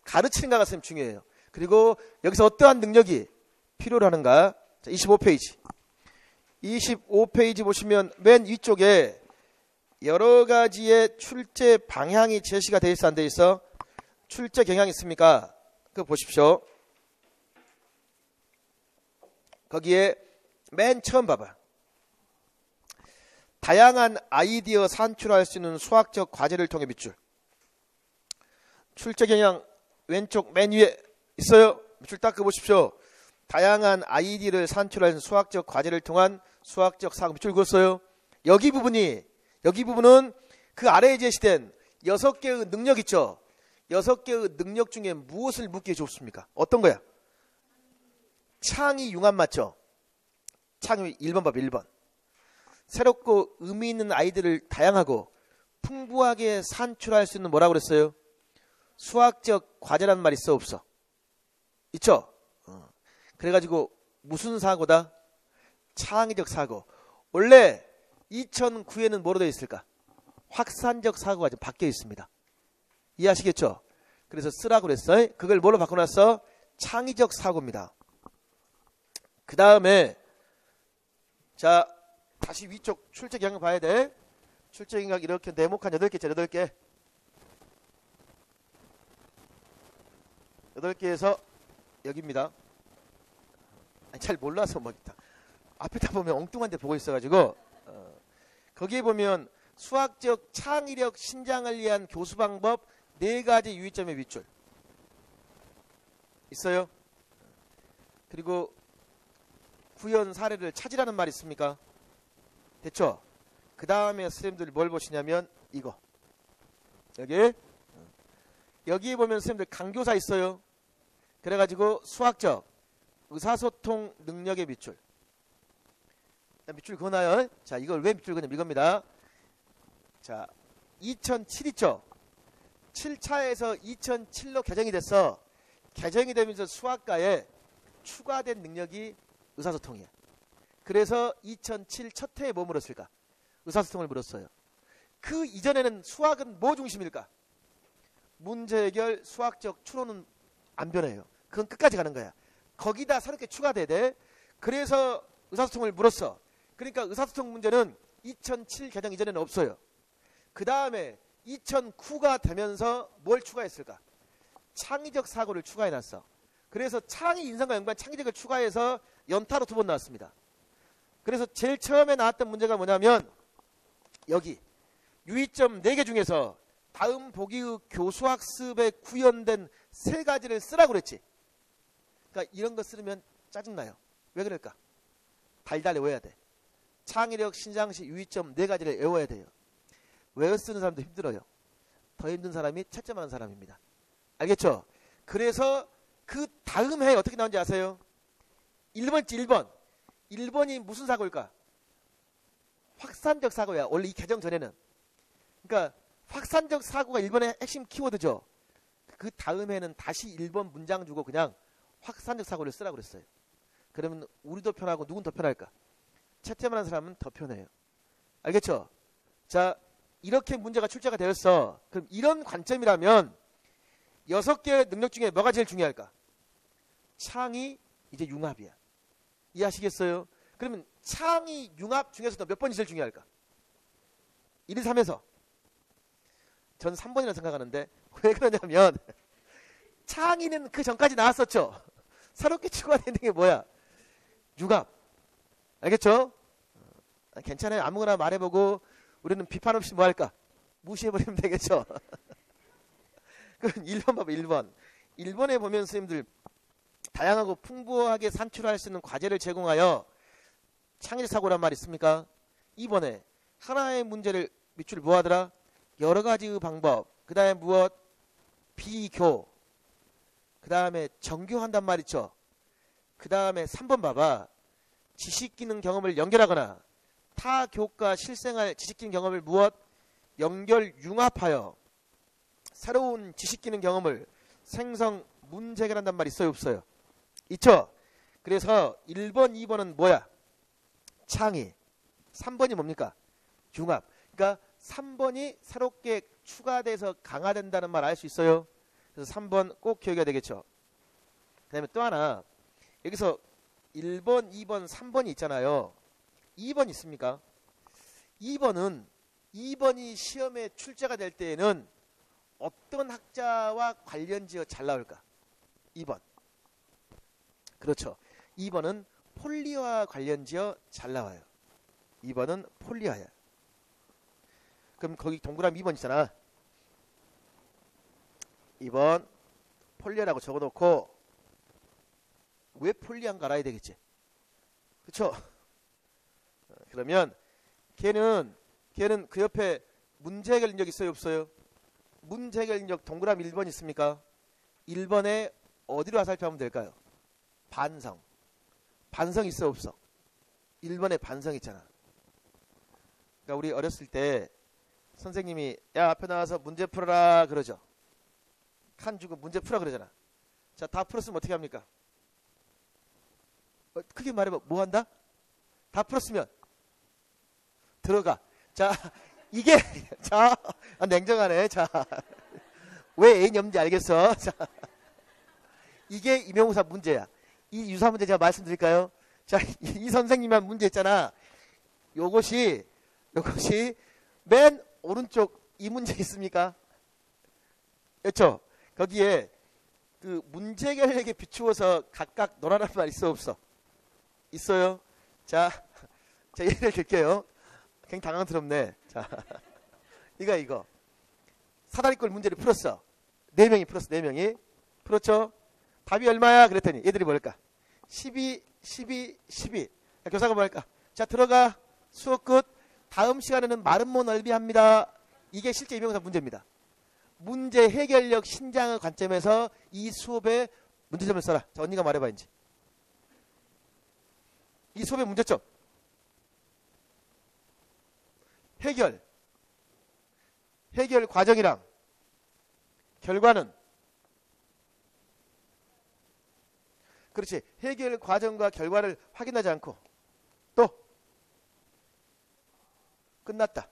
가르치는가가 선생님 중요해요. 그리고 여기서 어떠한 능력이 필요로 하는가. 자, 25페이지. 25페이지 보시면 맨 위쪽에 여러 가지의 출제 방향이 제시가 되어 있어 안 되어 있어? 출제 경향이 있습니까? 그거 보십시오. 거기에 맨 처음 봐봐. 다양한 아이디어 산출할 수 있는 수학적 과제를 통해 밑줄. 출제 경향 왼쪽 맨 위에 있어요. 밑줄 딱 그보십시오. 다양한 아이디어를 산출할 수 있는 수학적 과제를 통한 수학적 사고 밑줄 그었어요. 여기 부분은 그 아래에 제시된 6개의 능력 있죠. 6개의 능력 중에 무엇을 묻기에 좋습니까? 어떤 거야? 창의 융합 맞죠? 창의 1번 봐봐. 1번. 새롭고 의미 있는 아이디어를 다양하고 풍부하게 산출할 수 있는 뭐라고 그랬어요? 수학적 과제란 말 있어 없어? 있죠? 그래가지고 무슨 사고다? 창의적 사고. 원래 2009에는 뭐로 되어 있을까? 확산적 사고가 좀 바뀌어 있습니다. 이해하시겠죠? 그래서 쓰라고 그랬어. 그걸 뭘로 바꿔놨어? 창의적 사고입니다. 그 다음에 자 다시 위쪽 출제 경향 봐야 돼. 출제 경향 이렇게 네모칸 8개 있죠. 8개. 8개에서 여기입니다. 아니, 잘 몰라서 뭐 앞에다 보면 엉뚱한 데 보고 있어가지고 거기에 보면 수학적 창의력 신장을 위한 교수 방법 4가지 유의점의 밑줄 있어요. 그리고 구현 사례를 찾으라는 말이 있습니까? 됐죠? 그 다음에 선생님들 뭘 보시냐면 이거 여기에 보면 선생님들 강교사 있어요. 그래가지고 수학적 의사소통 능력의 밑줄. 밑줄 그어놔요. 자, 이걸 왜 밑줄 그냐면 이겁니다. 자, 2007 있죠? 7차에서 2007로 개정이 됐어. 개정이 되면서 수학과에 추가된 능력이 의사소통이야. 그래서 2007 첫 해에 뭐 물었을까? 의사소통을 물었어요. 그 이전에는 수학은 뭐 중심일까? 문제 해결, 수학적 추론은 안 변해요. 그건 끝까지 가는 거야. 거기다 새롭게 추가돼야 돼. 그래서 의사소통을 물었어. 그러니까 의사소통 문제는 2007 개정 이전에는 없어요. 그 다음에 2009가 되면서 뭘 추가했을까? 창의적 사고를 추가해놨어. 그래서 창의 인성과 연관 창의력을 추가해서 연타로 2번 나왔습니다. 그래서 제일 처음에 나왔던 문제가 뭐냐면 여기 유의점 4개 중에서 다음 보기의 교수학습에 구현된 3가지를 쓰라고 그랬지. 그러니까 이런 거 쓰면 짜증나요. 왜 그럴까? 달달 외워야 돼. 창의력, 신장시, 유의점 4가지를 외워야 돼요. 외워 쓰는 사람도 힘들어요. 더 힘든 사람이 채점하는 사람입니다. 알겠죠? 그래서 그 다음 해에 어떻게 나오는지 아세요? 1번지 1번. 1번이 무슨 사고일까? 확산적 사고야. 원래 이 개정 전에는. 그러니까 확산적 사고가 1번의 핵심 키워드죠. 그 다음에는 다시 1번 문장 주고 그냥 확산적 사고를 쓰라고 그랬어요. 그러면 우리도 편하고 누군 더 편할까? 채점하는 사람은 더 편해요. 알겠죠? 자, 이렇게 문제가 출제가 되었어. 그럼 이런 관점이라면 6개의 능력 중에 뭐가 제일 중요할까? 창의, 이제 융합이야. 이해하시겠어요? 그러면 창의, 융합 중에서도 몇 번이 제일 중요할까? 1, 2, 3에서. 전 3번이라고 생각하는데 왜 그러냐면 창의는 그 전까지 나왔었죠. 새롭게 추가되는 게 뭐야? 융합. 알겠죠? 괜찮아요. 아무거나 말해보고 우리는 비판 없이 뭐 할까? 무시해버리면 되겠죠. 그럼 1번 봐봐. 1번. 1번에 보면 선생님들 다양하고 풍부하게 산출할 수 있는 과제를 제공하여 창의적 사고란 말이 있습니까? 2번에 하나의 문제를 밑줄 뭐 하더라? 여러 가지의 방법. 그 다음에 무엇? 비교. 그 다음에 정교한단 말이죠. 그 다음에 3번 봐봐. 지식기능 경험을 연결하거나 타 교과 실생활 지식기능 경험을 무엇? 연결 융합하여 새로운 지식기능 경험을 생성 문제 해결한단 말이 있어요 없어요? 있죠? 그래서 1번 2번은 뭐야? 창의. 3번이 뭡니까? 융합. 그러니까 3번이 새롭게 추가돼서 강화된다는 말 알 수 있어요? 그래서 3번 꼭 기억해야 되겠죠? 그 다음에 또 하나 여기서 1번 2번 3번이 있잖아요. 2번 있습니까? 2번이 시험에 출제가 될 때에는 어떤 학자와 관련지어 잘 나올까? 2번. 그렇죠. 2번은 폴리와 관련지어 잘 나와요. 2번은 폴리아야. 그럼 거기 동그라미 2번 있잖아. 2번 폴리아라고 적어놓고 왜 폴리아인가 알아야 되겠지. 그렇죠? 그러면 걔는 그 옆에 문제 해결 인력 있어요 없어요? 문제 해결 인력 동그라미 1번 있습니까? 1번에 어디로 화살표하면 될까요? 반성. 반성 있어 없어? 1번에 반성 있잖아. 그러니까 우리 어렸을 때 선생님이 야 앞에 나와서 문제 풀어라 그러죠. 칸 주고 문제 풀어 그러잖아. 자, 다 풀었으면 어떻게 합니까? 크게 말해봐. 뭐 한다? 다 풀었으면 들어가. 자, 이게 자, 냉정하네. 자, 왜 애인이 없는지 알겠어? 자, 이게 임용사 문제야. 이 유사 문제 제가 말씀드릴까요? 자, 이 선생님한 문제 있잖아. 요것이 맨 오른쪽 이 문제 있습니까? 그렇죠? 거기에 그 문제 해결력에 비추어서 각각 놀아라는 말 있어 없어? 있어요. 자, 예를 들게요. 굉장히 당황스럽네. 자, 이거 사다리꼴 문제를 풀었어. 4명이 풀었어. 4명이 풀었죠? 답이 얼마야? 그랬더니 얘들이 뭘까? 12. 자, 교사가 뭘까? 자, 들어가. 수업 끝. 다음 시간에는 마름모 넓이 합니다. 이게 실제 임용사 문제입니다. 문제 해결력 신장의 관점에서 이 수업에 문제점을 써라. 자, 언니가 말해봐 이제. 이 수업의 문제점. 해결 과정이랑 결과는 그렇지. 해결 과정과 결과를 확인하지 않고 또 끝났다.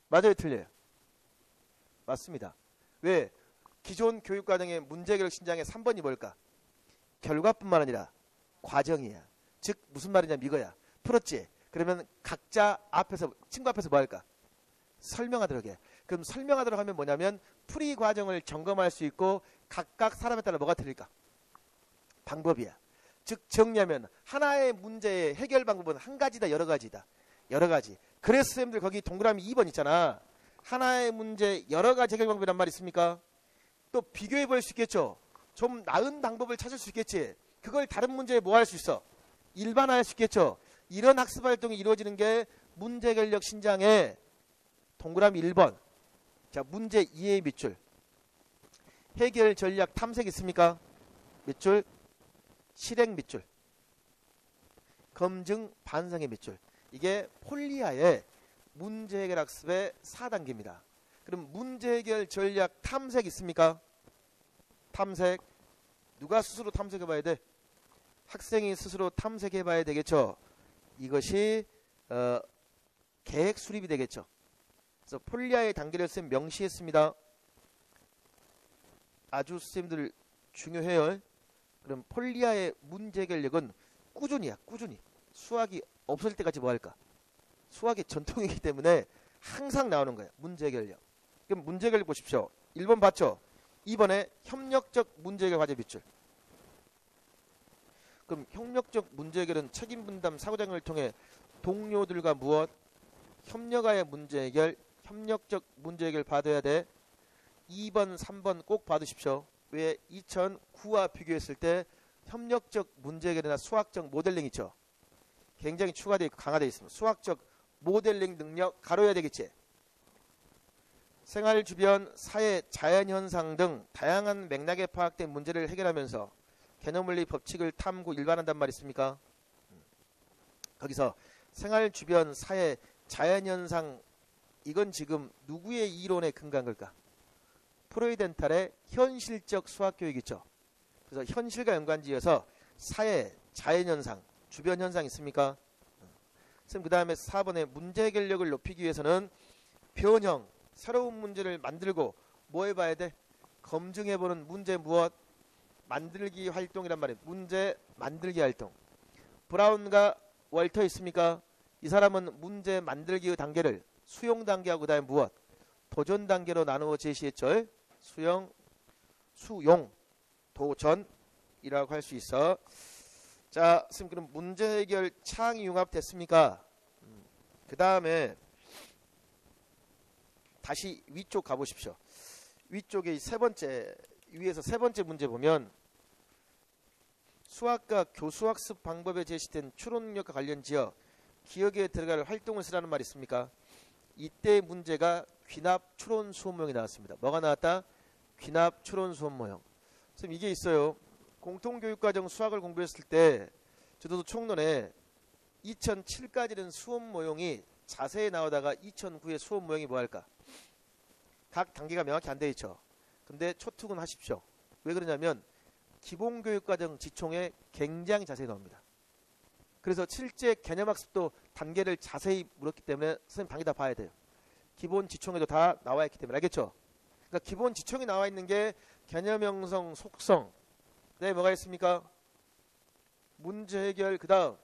맞아요 틀려요? 맞습니다. 왜? 기존 교육과정의 문제해결 신장의 3번이 뭘까? 결과뿐만 아니라 과정이야. 즉 무슨 말이냐면 이거야. 풀었지? 그러면 각자 앞에서 친구 앞에서 뭐 할까? 설명하도록 해. 그럼 설명하도록 하면 뭐냐면 풀이 과정을 점검할 수 있고 각각 사람에 따라 뭐가 틀릴까? 방법이야. 즉 정리하면 하나의 문제의 해결 방법은 한 가지다, 여러 가지다. 여러 가지. 그래서 선생님들 거기 동그라미 2번 있잖아. 하나의 문제 여러 가지 해결 방법이란 말 있습니까? 또 비교해 볼 수 있겠죠. 좀 나은 방법을 찾을 수 있겠지. 그걸 다른 문제에 뭐 할 수 있어? 일반화할 수 있겠죠. 이런 학습 활동이 이루어지는 게 문제 해결력 신장의 동그라미 1번. 자, 문제 이해 밑줄. 해결 전략 탐색 있습니까? 밑줄. 실행 밑줄. 검증 반성의 밑줄. 이게 폴리아의 문제 해결 학습의 4단계입니다. 그럼 문제 해결 전략 탐색 있습니까? 탐색. 누가 스스로 탐색해 봐야 돼? 학생이 스스로 탐색해 봐야 되겠죠. 이것이 계획 수립이 되겠죠. 그래서 폴리아의 단계를 쌤 명시했습니다. 아주 쌤들 중요해요. 그럼 폴리아의 문제 해결력은 꾸준히야. 꾸준히. 수학이 없을 때까지 뭐 할까? 수학의 전통이기 때문에 항상 나오는 거야. 문제 해결력. 그럼 문제 해결력 보십시오. 1번 봤죠? 2번에 협력적 문제 해결 과제 밑줄. 그럼 협력적 문제 해결은 책임 분담 사고장을 통해 동료들과 무엇? 협력하여 문제 해결, 협력적 문제 해결 받아야 돼. 2번, 3번 꼭 받으십시오. 왜? 2009와 비교했을 때 협력적 문제 해결이나 수학적 모델링 있죠. 굉장히 추가되어 있고 강화되어 있습니다. 수학적 모델링 능력 가로해야 되겠지. 생활 주변, 사회, 자연현상 등 다양한 맥락에 파악된 문제를 해결하면서 개념원리 법칙을 탐구 일반한단 말 있습니까? 거기서 생활 주변, 사회, 자연현상 이건 지금 누구의 이론에 근거한 걸까? 프로이덴탈의 현실적 수학교육 있죠. 그래서 현실과 연관지어서 사회, 자연현상, 주변현상 있습니까? 선생님 그 다음에 4번에 문제 해결력을 높이기 위해서는 변형, 새로운 문제를 만들고 뭐 해봐야 돼? 검증해보는 문제 무엇? 만들기 활동이란 말이에요. 문제 만들기 활동. 브라운과 월터 있습니까? 이 사람은 문제 만들기의 단계를 수용 단계하고 그 다음에 무엇? 도전 단계로 나누어 제시했죠. 수용, 도전이라고 할 수 있어. 자, 선생님 그럼 문제 해결 창의 융합 됐습니까? 그 다음에 다시 위쪽 가보십시오. 위쪽에 세 번째, 위에서 세 번째 문제 보면 수학과 교수학습 방법에 제시된 추론 능력과 관련지어 기억에 들어갈 활동을 쓰라는 말이 있습니까? 이때 문제가 귀납 추론 수업 모형이 나왔습니다. 뭐가 나왔다? 귀납 추론 수업 모형. 선생님 이게 있어요. 공통교육과정 수학을 공부했을 때 저도 총론에 2007까지는 수업 모형이 자세히 나오다가 2009의 수업 모형이 뭐 할까? 각 단계가 명확히 안 돼 있죠. 근데 초특은 하십시오. 왜 그러냐면 기본교육과정 지총에 굉장히 자세히 나옵니다. 그래서 실제 개념학습도 단계를 자세히 물었기 때문에 선생님 단계 다 봐야 돼요. 기본 지총에도 다 나와 있기 때문에 알겠죠? 그러니까 기본 지총이 나와 있는 게 개념 형성, 속성. 네, 뭐가 있습니까? 문제 해결, 그 다음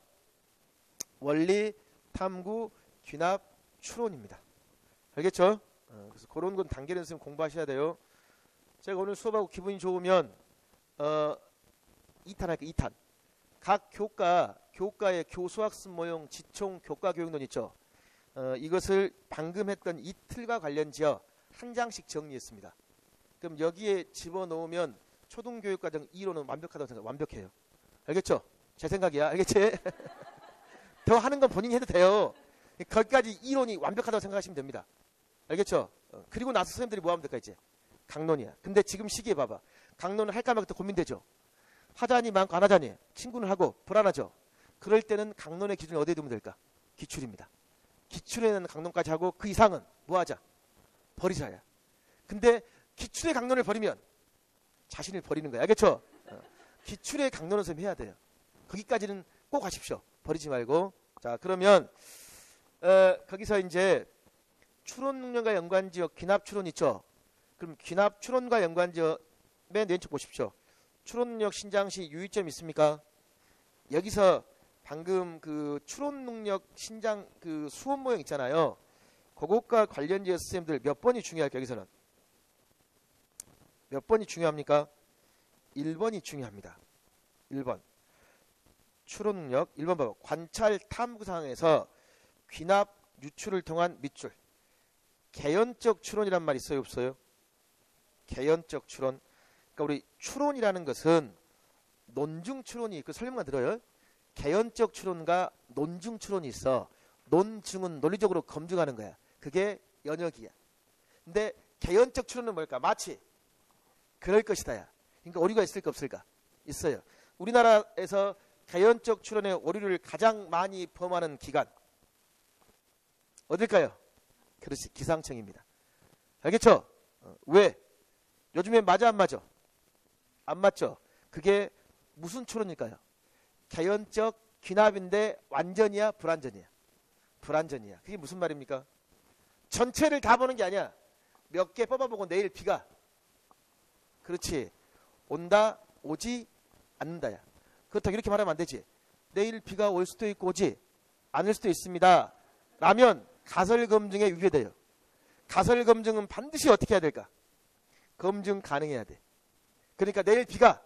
원리, 탐구, 귀납, 추론입니다. 알겠죠? 그래서 그런 건 단계를 선생님 공부하셔야 돼요. 제가 오늘 수업하고 기분이 좋으면 2탄 할게요. 2탄. 각 교과의 교수학습 모형 지총 교과교육론 있죠. 이것을 방금 했던 이틀과 관련지어 한 장씩 정리했습니다. 그럼 여기에 집어넣으면 초등교육과정 2로는 완벽하다고 생각해요. 완벽해요. 알겠죠? 제 생각이야. 알겠지? 더 하는 건 본인이 해도 돼요. 거기까지 이론이 완벽하다고 생각하시면 됩니다. 알겠죠? 그리고 나서 선생님들이 뭐 하면 될까 이제? 강론이야. 근데 지금 시기에 봐봐. 강론을 할까 말까 고민되죠? 하자니 많고 안 하자니 친구는 하고 불안하죠? 그럴 때는 강론의 기준을 어디에 두면 될까? 기출입니다. 기출에는 강론까지 하고 그 이상은 뭐 하자? 버리자야. 근데 기출의 강론을 버리면 자신을 버리는 거야. 알겠죠? 기출의 강론을 좀 해야 돼요. 거기까지는 꼭 하십시오. 버리지 말고. 자, 그러면 거기서 이제 추론 능력과 연관지어 귀납 추론 있죠? 그럼 귀납 추론과 연관지어 맨 왼쪽 보십시오. 추론 능력 신장 시 유의점 있습니까? 여기서 방금 그 추론 능력 신장 그 수업 모형 있잖아요. 그것과 관련지어 선생님들 몇 번이 중요할까 여기서는? 몇 번이 중요합니까? 1번이 중요합니다. 1번. 추론 능력 1번 봐봐. 관찰 탐구 상황에서 귀납 유출을 통한 밑줄. 개연적 추론이란 말 있어요, 없어요? 개연적 추론. 그러니까 우리 추론이라는 것은 논중 추론이 있고 설명만 들어요. 개연적 추론과 논중 추론이 있어. 논중은 논리적으로 검증하는 거야. 그게 연역이야. 근데 개연적 추론은 뭘까? 마치 그럴 것이다야. 그러니까 오류가 있을까 없을까? 있어요. 우리나라에서 개연적 추론의 오류를 가장 많이 범하는 기관 어딜까요? 그렇지, 기상청입니다. 알겠죠? 왜? 요즘에 맞아 안 맞아? 안 맞죠? 그게 무슨 추론일까요? 개연적 귀납인데 완전이야 불완전이야? 불완전이야. 그게 무슨 말입니까? 전체를 다 보는 게 아니야. 몇 개 뽑아보고 내일 비가 그렇지 온다 오지 않는다야. 그렇다고 이렇게 말하면 안 되지. 내일 비가 올 수도 있고 오지 않을 수도 있습니다 라면 가설검증에 위배돼요. 가설검증은 반드시 어떻게 해야 될까? 검증 가능해야 돼. 그러니까 내일 비가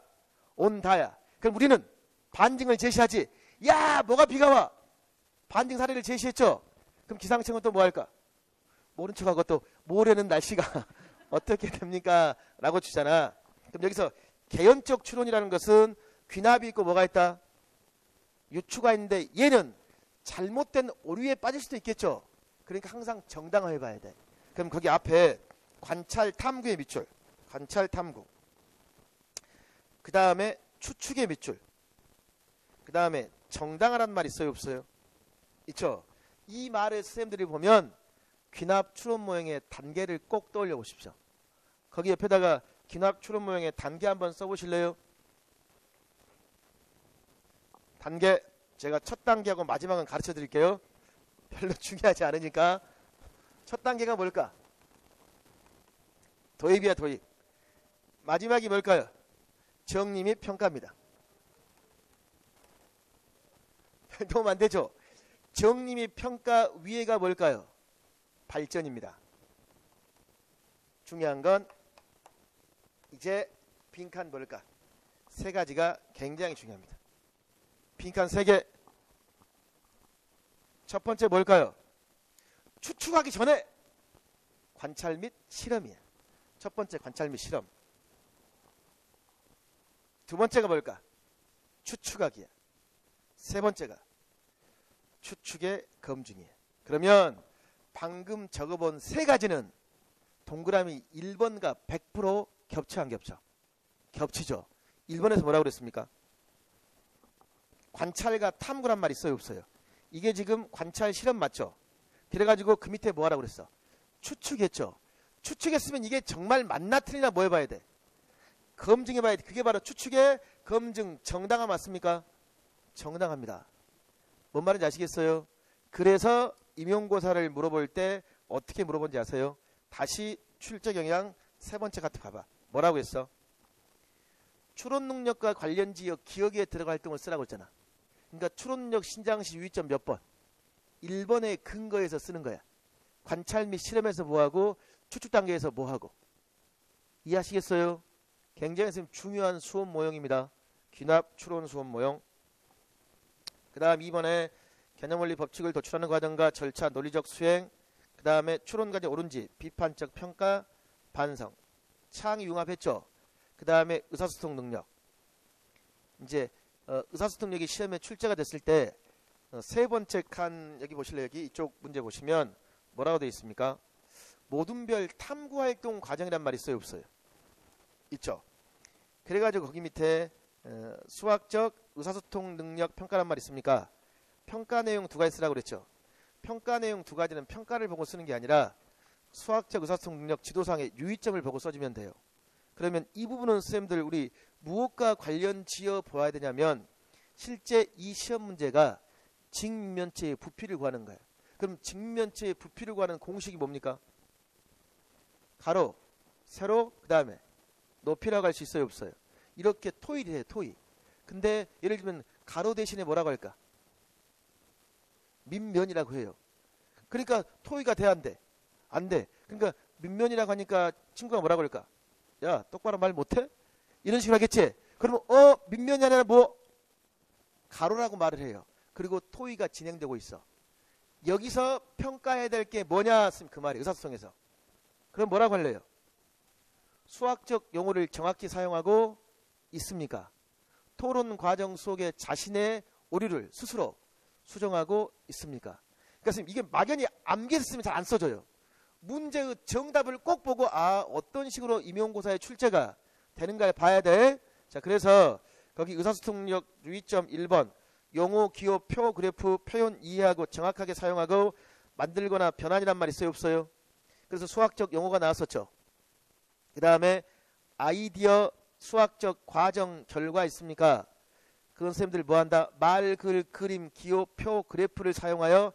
온다야. 그럼 우리는 반증을 제시하지. 야 뭐가 비가 와. 반증 사례를 제시했죠. 그럼 기상청은 또 뭐 할까? 모른 척하고 또 모레는 날씨가 어떻게 됩니까? 라고 주잖아. 그럼 여기서 개연적 추론이라는 것은 귀납이 있고 뭐가 있다? 유추가 있는데 얘는 잘못된 오류에 빠질 수도 있겠죠. 그러니까 항상 정당화해 봐야 돼. 그럼 거기 앞에 관찰 탐구의 밑줄. 관찰 탐구. 그 다음에 추측의 밑줄. 그 다음에 정당화란 말 있어요 없어요? 있죠. 이 말을 선생님들이 보면 귀납 추론 모형의 단계를 꼭 떠올려 보십시오. 거기 옆에다가 귀납 추론 모형의 단계 한번 써보실래요? 단계 제가 첫 단계하고 마지막은 가르쳐 드릴게요. 별로 중요하지 않으니까. 첫 단계가 뭘까? 도입이야 도입. 마지막이 뭘까요? 정리 및 평가입니다. 도움 안 되죠? 정리 및 평가 위에가 뭘까요? 발전입니다. 중요한 건 이제 빈칸 뭘까? 세 가지가 굉장히 중요합니다. 빈칸 세 개. 첫 번째 뭘까요? 추측하기 전에 관찰 및 실험이야. 첫 번째 관찰 및 실험. 두 번째가 뭘까? 추측하기야. 세 번째가 추측의 검증이야. 그러면 방금 적어본 세 가지는 동그라미 1번과 100% 겹쳐 안 겹쳐? 겹치죠. 1번에서 뭐라고 그랬습니까? 관찰과 탐구란 말 있어요 없어요? 이게 지금 관찰 실험 맞죠? 그래가지고 그 밑에 뭐 하라고 그랬어? 추측했죠. 추측했으면 이게 정말 맞나 틀리나 뭐 해봐야 돼? 검증해봐야 돼. 그게 바로 추측의 검증 정당화 맞습니까? 정당합니다. 뭔 말인지 아시겠어요? 그래서 임용고사를 물어볼 때 어떻게 물어본지 아세요? 다시 출제 경향 세 번째 카트 봐봐. 뭐라고 했어? 추론 능력과 관련 지역 기억에 들어갈 활동을 쓰라고 했잖아. 그러니까 추론 능력 신장시 유의점 몇 번? 1번의 근거에서 쓰는 거야. 관찰 및 실험에서 뭐하고 추측 단계에서 뭐하고. 이해하시겠어요? 굉장히 중요한 수업 모형입니다. 귀납 추론 수업 모형. 그 다음 2번에 개념원리 법칙을 도출하는 과정과 절차 논리적 수행. 그 다음에 추론까지 옳은지 비판적 평가 반성. 창의 융합했죠. 그 다음에 의사소통 능력. 이제 의사소통력이 시험에 출제가 됐을 때 세 번째 칸 여기 보실래요? 여기 이쪽 문제 보시면 뭐라고 되어 있습니까? 모든별 탐구활동 과정이란 말이 있어요 없어요? 있죠. 그래가지고 거기 밑에 수학적 의사소통 능력 평가란 말이 있습니까? 평가 내용 두 가지 쓰라고 그랬죠. 평가 내용 두 가지는 평가를 보고 쓰는 게 아니라 수학적 의사소통 능력 지도상의 유의점을 보고 써주면 돼요. 그러면 이 부분은 선생님들 우리 무엇과 관련 지어 보아야 되냐면 실제 이 시험 문제가 직면체의 부피를 구하는 거예요. 그럼 직면체의 부피를 구하는 공식이 뭡니까? 가로, 세로, 그 다음에 높이라고 할 수 있어요 없어요? 이렇게 토의를 해요. 토의. 근데 예를 들면 가로 대신에 뭐라고 할까? 밑면이라고 해요. 그러니까 토의가 돼 안 돼? 안 돼. 그러니까 밑면이라고 하니까 친구가 뭐라고 할까? 야, 똑바로 말 못해? 이런 식으로 하겠지. 그러면 밑면이 아니라 뭐 가로라고 말을 해요. 그리고 토의가 진행되고 있어. 여기서 평가해야 될 게 뭐냐 그 말이에요. 의사소통에서. 그럼 뭐라고 할래요? 수학적 용어를 정확히 사용하고 있습니까? 토론 과정 속에 자신의 오류를 스스로 수정하고 있습니까? 그러니까 선생님, 이게 막연히 암기해서 쓰면 잘 안 써져요. 문제의 정답을 꼭 보고 어떤 식으로 임용고사의 출제가 되는가를 봐야 돼. 자, 그래서 거기 의사소통력 유의점 1번 용어, 기호, 표, 그래프, 표현 이해하고 정확하게 사용하고 만들거나 변환이란 말 있어요, 없어요? 그래서 수학적 용어가 나왔었죠. 그 다음에 아이디어, 수학적 과정, 결과 있습니까? 그건 선생님들 뭐한다? 말, 글, 그림, 기호, 표, 그래프를 사용하여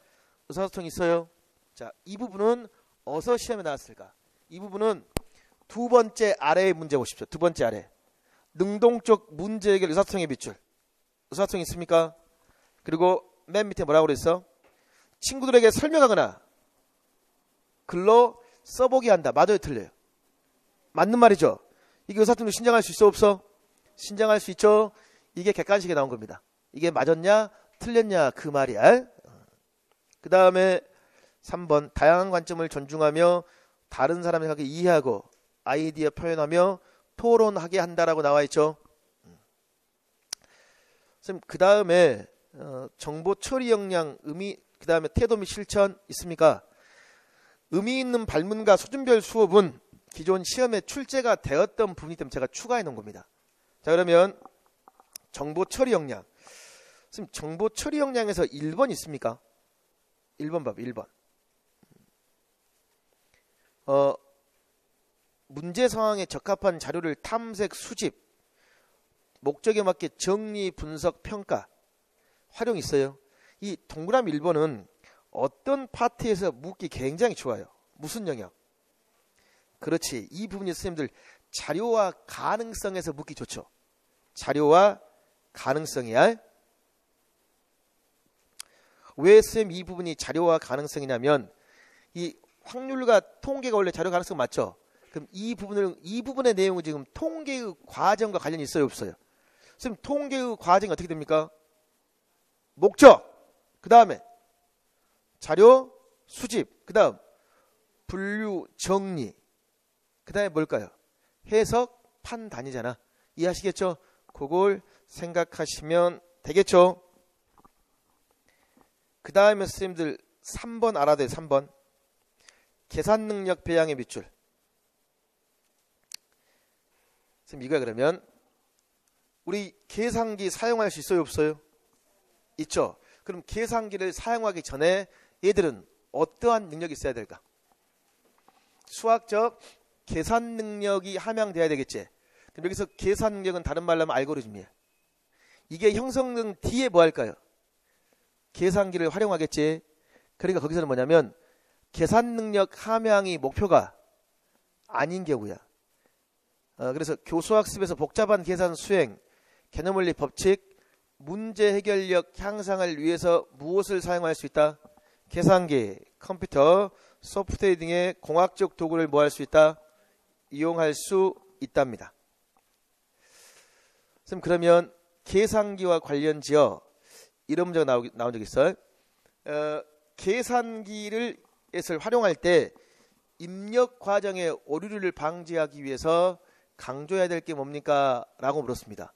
의사소통이 있어요. 자, 이 부분은 어서 시험에 나왔을까? 이 부분은 두 번째 아래의 문제 보십시오. 두 번째 아래. 능동적 문제 해결 의사소통의 빗줄. 의사소통이 있습니까? 그리고 맨 밑에 뭐라고 그랬어? 친구들에게 설명하거나 글로 써보게 한다. 맞아요, 틀려요? 맞는 말이죠. 이게 의사소통을 신장할 수 있어, 없어? 신장할 수 있죠. 이게 객관식에 나온 겁니다. 이게 맞았냐 틀렸냐 그 말이야. 그 다음에 3번 다양한 관점을 존중하며 다른 사람의 생각을 이해하고 아이디어 표현하며 토론하게 한다라고 나와 있죠. 선생님, 그 다음에 정보 처리 역량, 의미, 그 다음에 태도 및 실천 있습니까? 의미 있는 발문과 수준별 수업은 기존 시험에 출제가 되었던 부분이기 때문에 제가 추가해 놓은 겁니다. 자, 그러면 정보 처리 역량. 선생님, 정보 처리 역량에서 1번 있습니까? 1번 봐봐, 1번. 문제 상황에 적합한 자료를 탐색, 수집, 목적에 맞게 정리, 분석, 평가, 활용 있어요. 이 동그라미 1번은 어떤 파트에서 묻기 굉장히 좋아요. 무슨 영역? 그렇지. 이 부분이 선생님들 자료와 가능성에서 묻기 좋죠. 자료와 가능성이야. 왜 선생님 이 부분이 자료와 가능성이냐면 이 확률과 통계가 원래 자료 가능성 맞죠? 그럼 이 부분의 내용은 지금 통계의 과정과 관련이 있어요, 없어요? 선생님, 통계의 과정이 어떻게 됩니까? 목적, 그 다음에 자료, 수집, 그 다음 분류, 정리, 그 다음에 뭘까요? 해석, 판단이잖아. 이해하시겠죠? 그걸 생각하시면 되겠죠? 그 다음에 선생님들 3번 알아야 돼요. 3번 계산 능력 배양의 밑줄. 선생님, 이거야. 그러면 우리 계산기 사용할 수 있어요, 없어요? 있죠. 그럼 계산기를 사용하기 전에 얘들은 어떠한 능력이 있어야 될까? 수학적 계산 능력이 함양돼야 되겠지. 그럼 여기서 계산 능력은 다른 말로 하면 알고리즘이에요. 이게 형성된 뒤에 뭐 할까요? 계산기를 활용하겠지. 그러니까 거기서는 뭐냐면 계산 능력 함양이 목표가 아닌 경우야. 그래서 교수학습에서 복잡한 계산 수행, 개념원리 법칙, 문제 해결력 향상을 위해서 무엇을 사용할 수 있다? 계산기, 컴퓨터, 소프트웨어 등의 공학적 도구를 뭐 할 수 있다? 이용할 수 있답니다. 선생님, 그러면 계산기와 관련지어 이런 문제가 나온 적이 있어요. 계산기를 활용할 때 입력 과정의 오류를 방지하기 위해서 강조해야 될 게 뭡니까? 라고 물었습니다.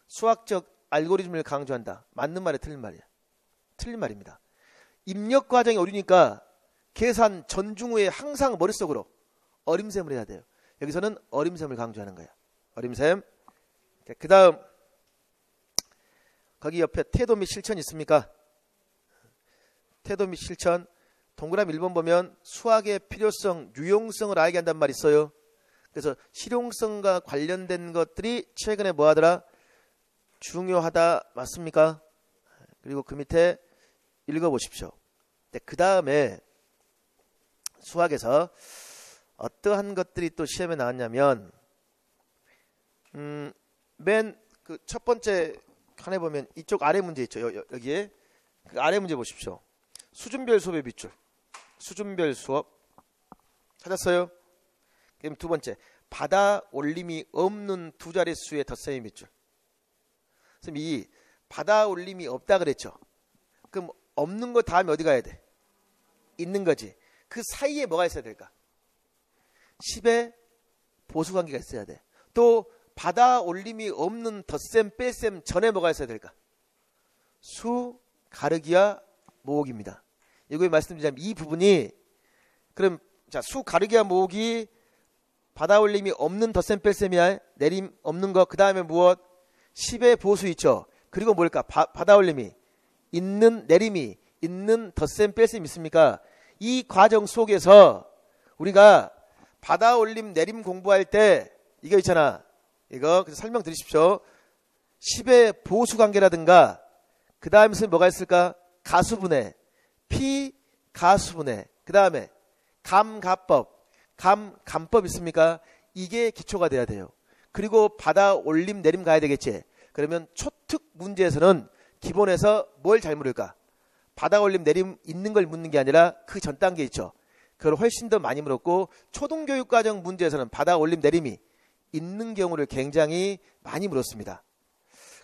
수학적 알고리즘을 강조한다. 맞는 말이야, 틀린 말이야? 틀린 말입니다. 입력 과정이 오류니까 계산 전중 후에 항상 머릿속으로 어림셈을 해야 돼요. 여기서는 어림셈을 강조하는 거야. 어림셈. 그 다음 거기 옆에 태도 및 실천 있습니까? 태도 및 실천. 동그라미 1번 보면 수학의 필요성, 유용성을 알게 한단 말이 있어요. 그래서 실용성과 관련된 것들이 최근에 뭐 하더라? 중요하다. 맞습니까? 그리고 그 밑에 읽어보십시오. 그 다음에 수학에서 어떠한 것들이 또 시험에 나왔냐면 맨 그 첫 번째 칸에 보면 이쪽 아래 문제 있죠. 여기에 그 아래 문제 보십시오. 수준별 수업의 밑줄. 수준별 수업 찾았어요? 그럼 두 번째 받아 올림이 없는 두 자릿수의 덧셈의 밑줄. 선생님, 이 받아 올림이 없다 그랬죠. 그럼 없는 거 다음에 어디 가야 돼? 있는 거지. 그 사이에 뭐가 있어야 될까? 10의 보수관계가 있어야 돼. 또 받아 올림이 없는 덧셈 뺄셈 전에 뭐가 있어야 될까? 수 가르기와 모으기입니다. 이거에 말씀드리자면 이 부분이 그럼 자, 수 가르기와 모으기 받아 올림이 없는 덧셈 뺄셈이야. 내림 없는 거. 그 다음에 무엇? 10의 보수 있죠. 그리고 뭘까? 받아 올림이 있는, 내림이 있는 덧셈 뺄셈 있습니까? 이 과정 속에서 우리가 받아 올림 내림 공부할 때 이거 있잖아. 이거 그래서 설명드리십시오. 10의 보수 관계라든가 그 다음에 뭐가 있을까? 가수분해, 피 가수분해, 그 다음에 감가법, 감법 있습니까? 이게 기초가 돼야 돼요. 그리고 받아 올림 내림 가야 되겠지. 그러면 초특 문제에서는 기본에서 뭘 잘 물을까? 받아 올림 내림 있는 걸 묻는 게 아니라 그 전 단계 있죠. 그걸 훨씬 더 많이 물었고 초등교육과정 문제에서는 받아 올림 내림이 있는 경우를 굉장히 많이 물었습니다.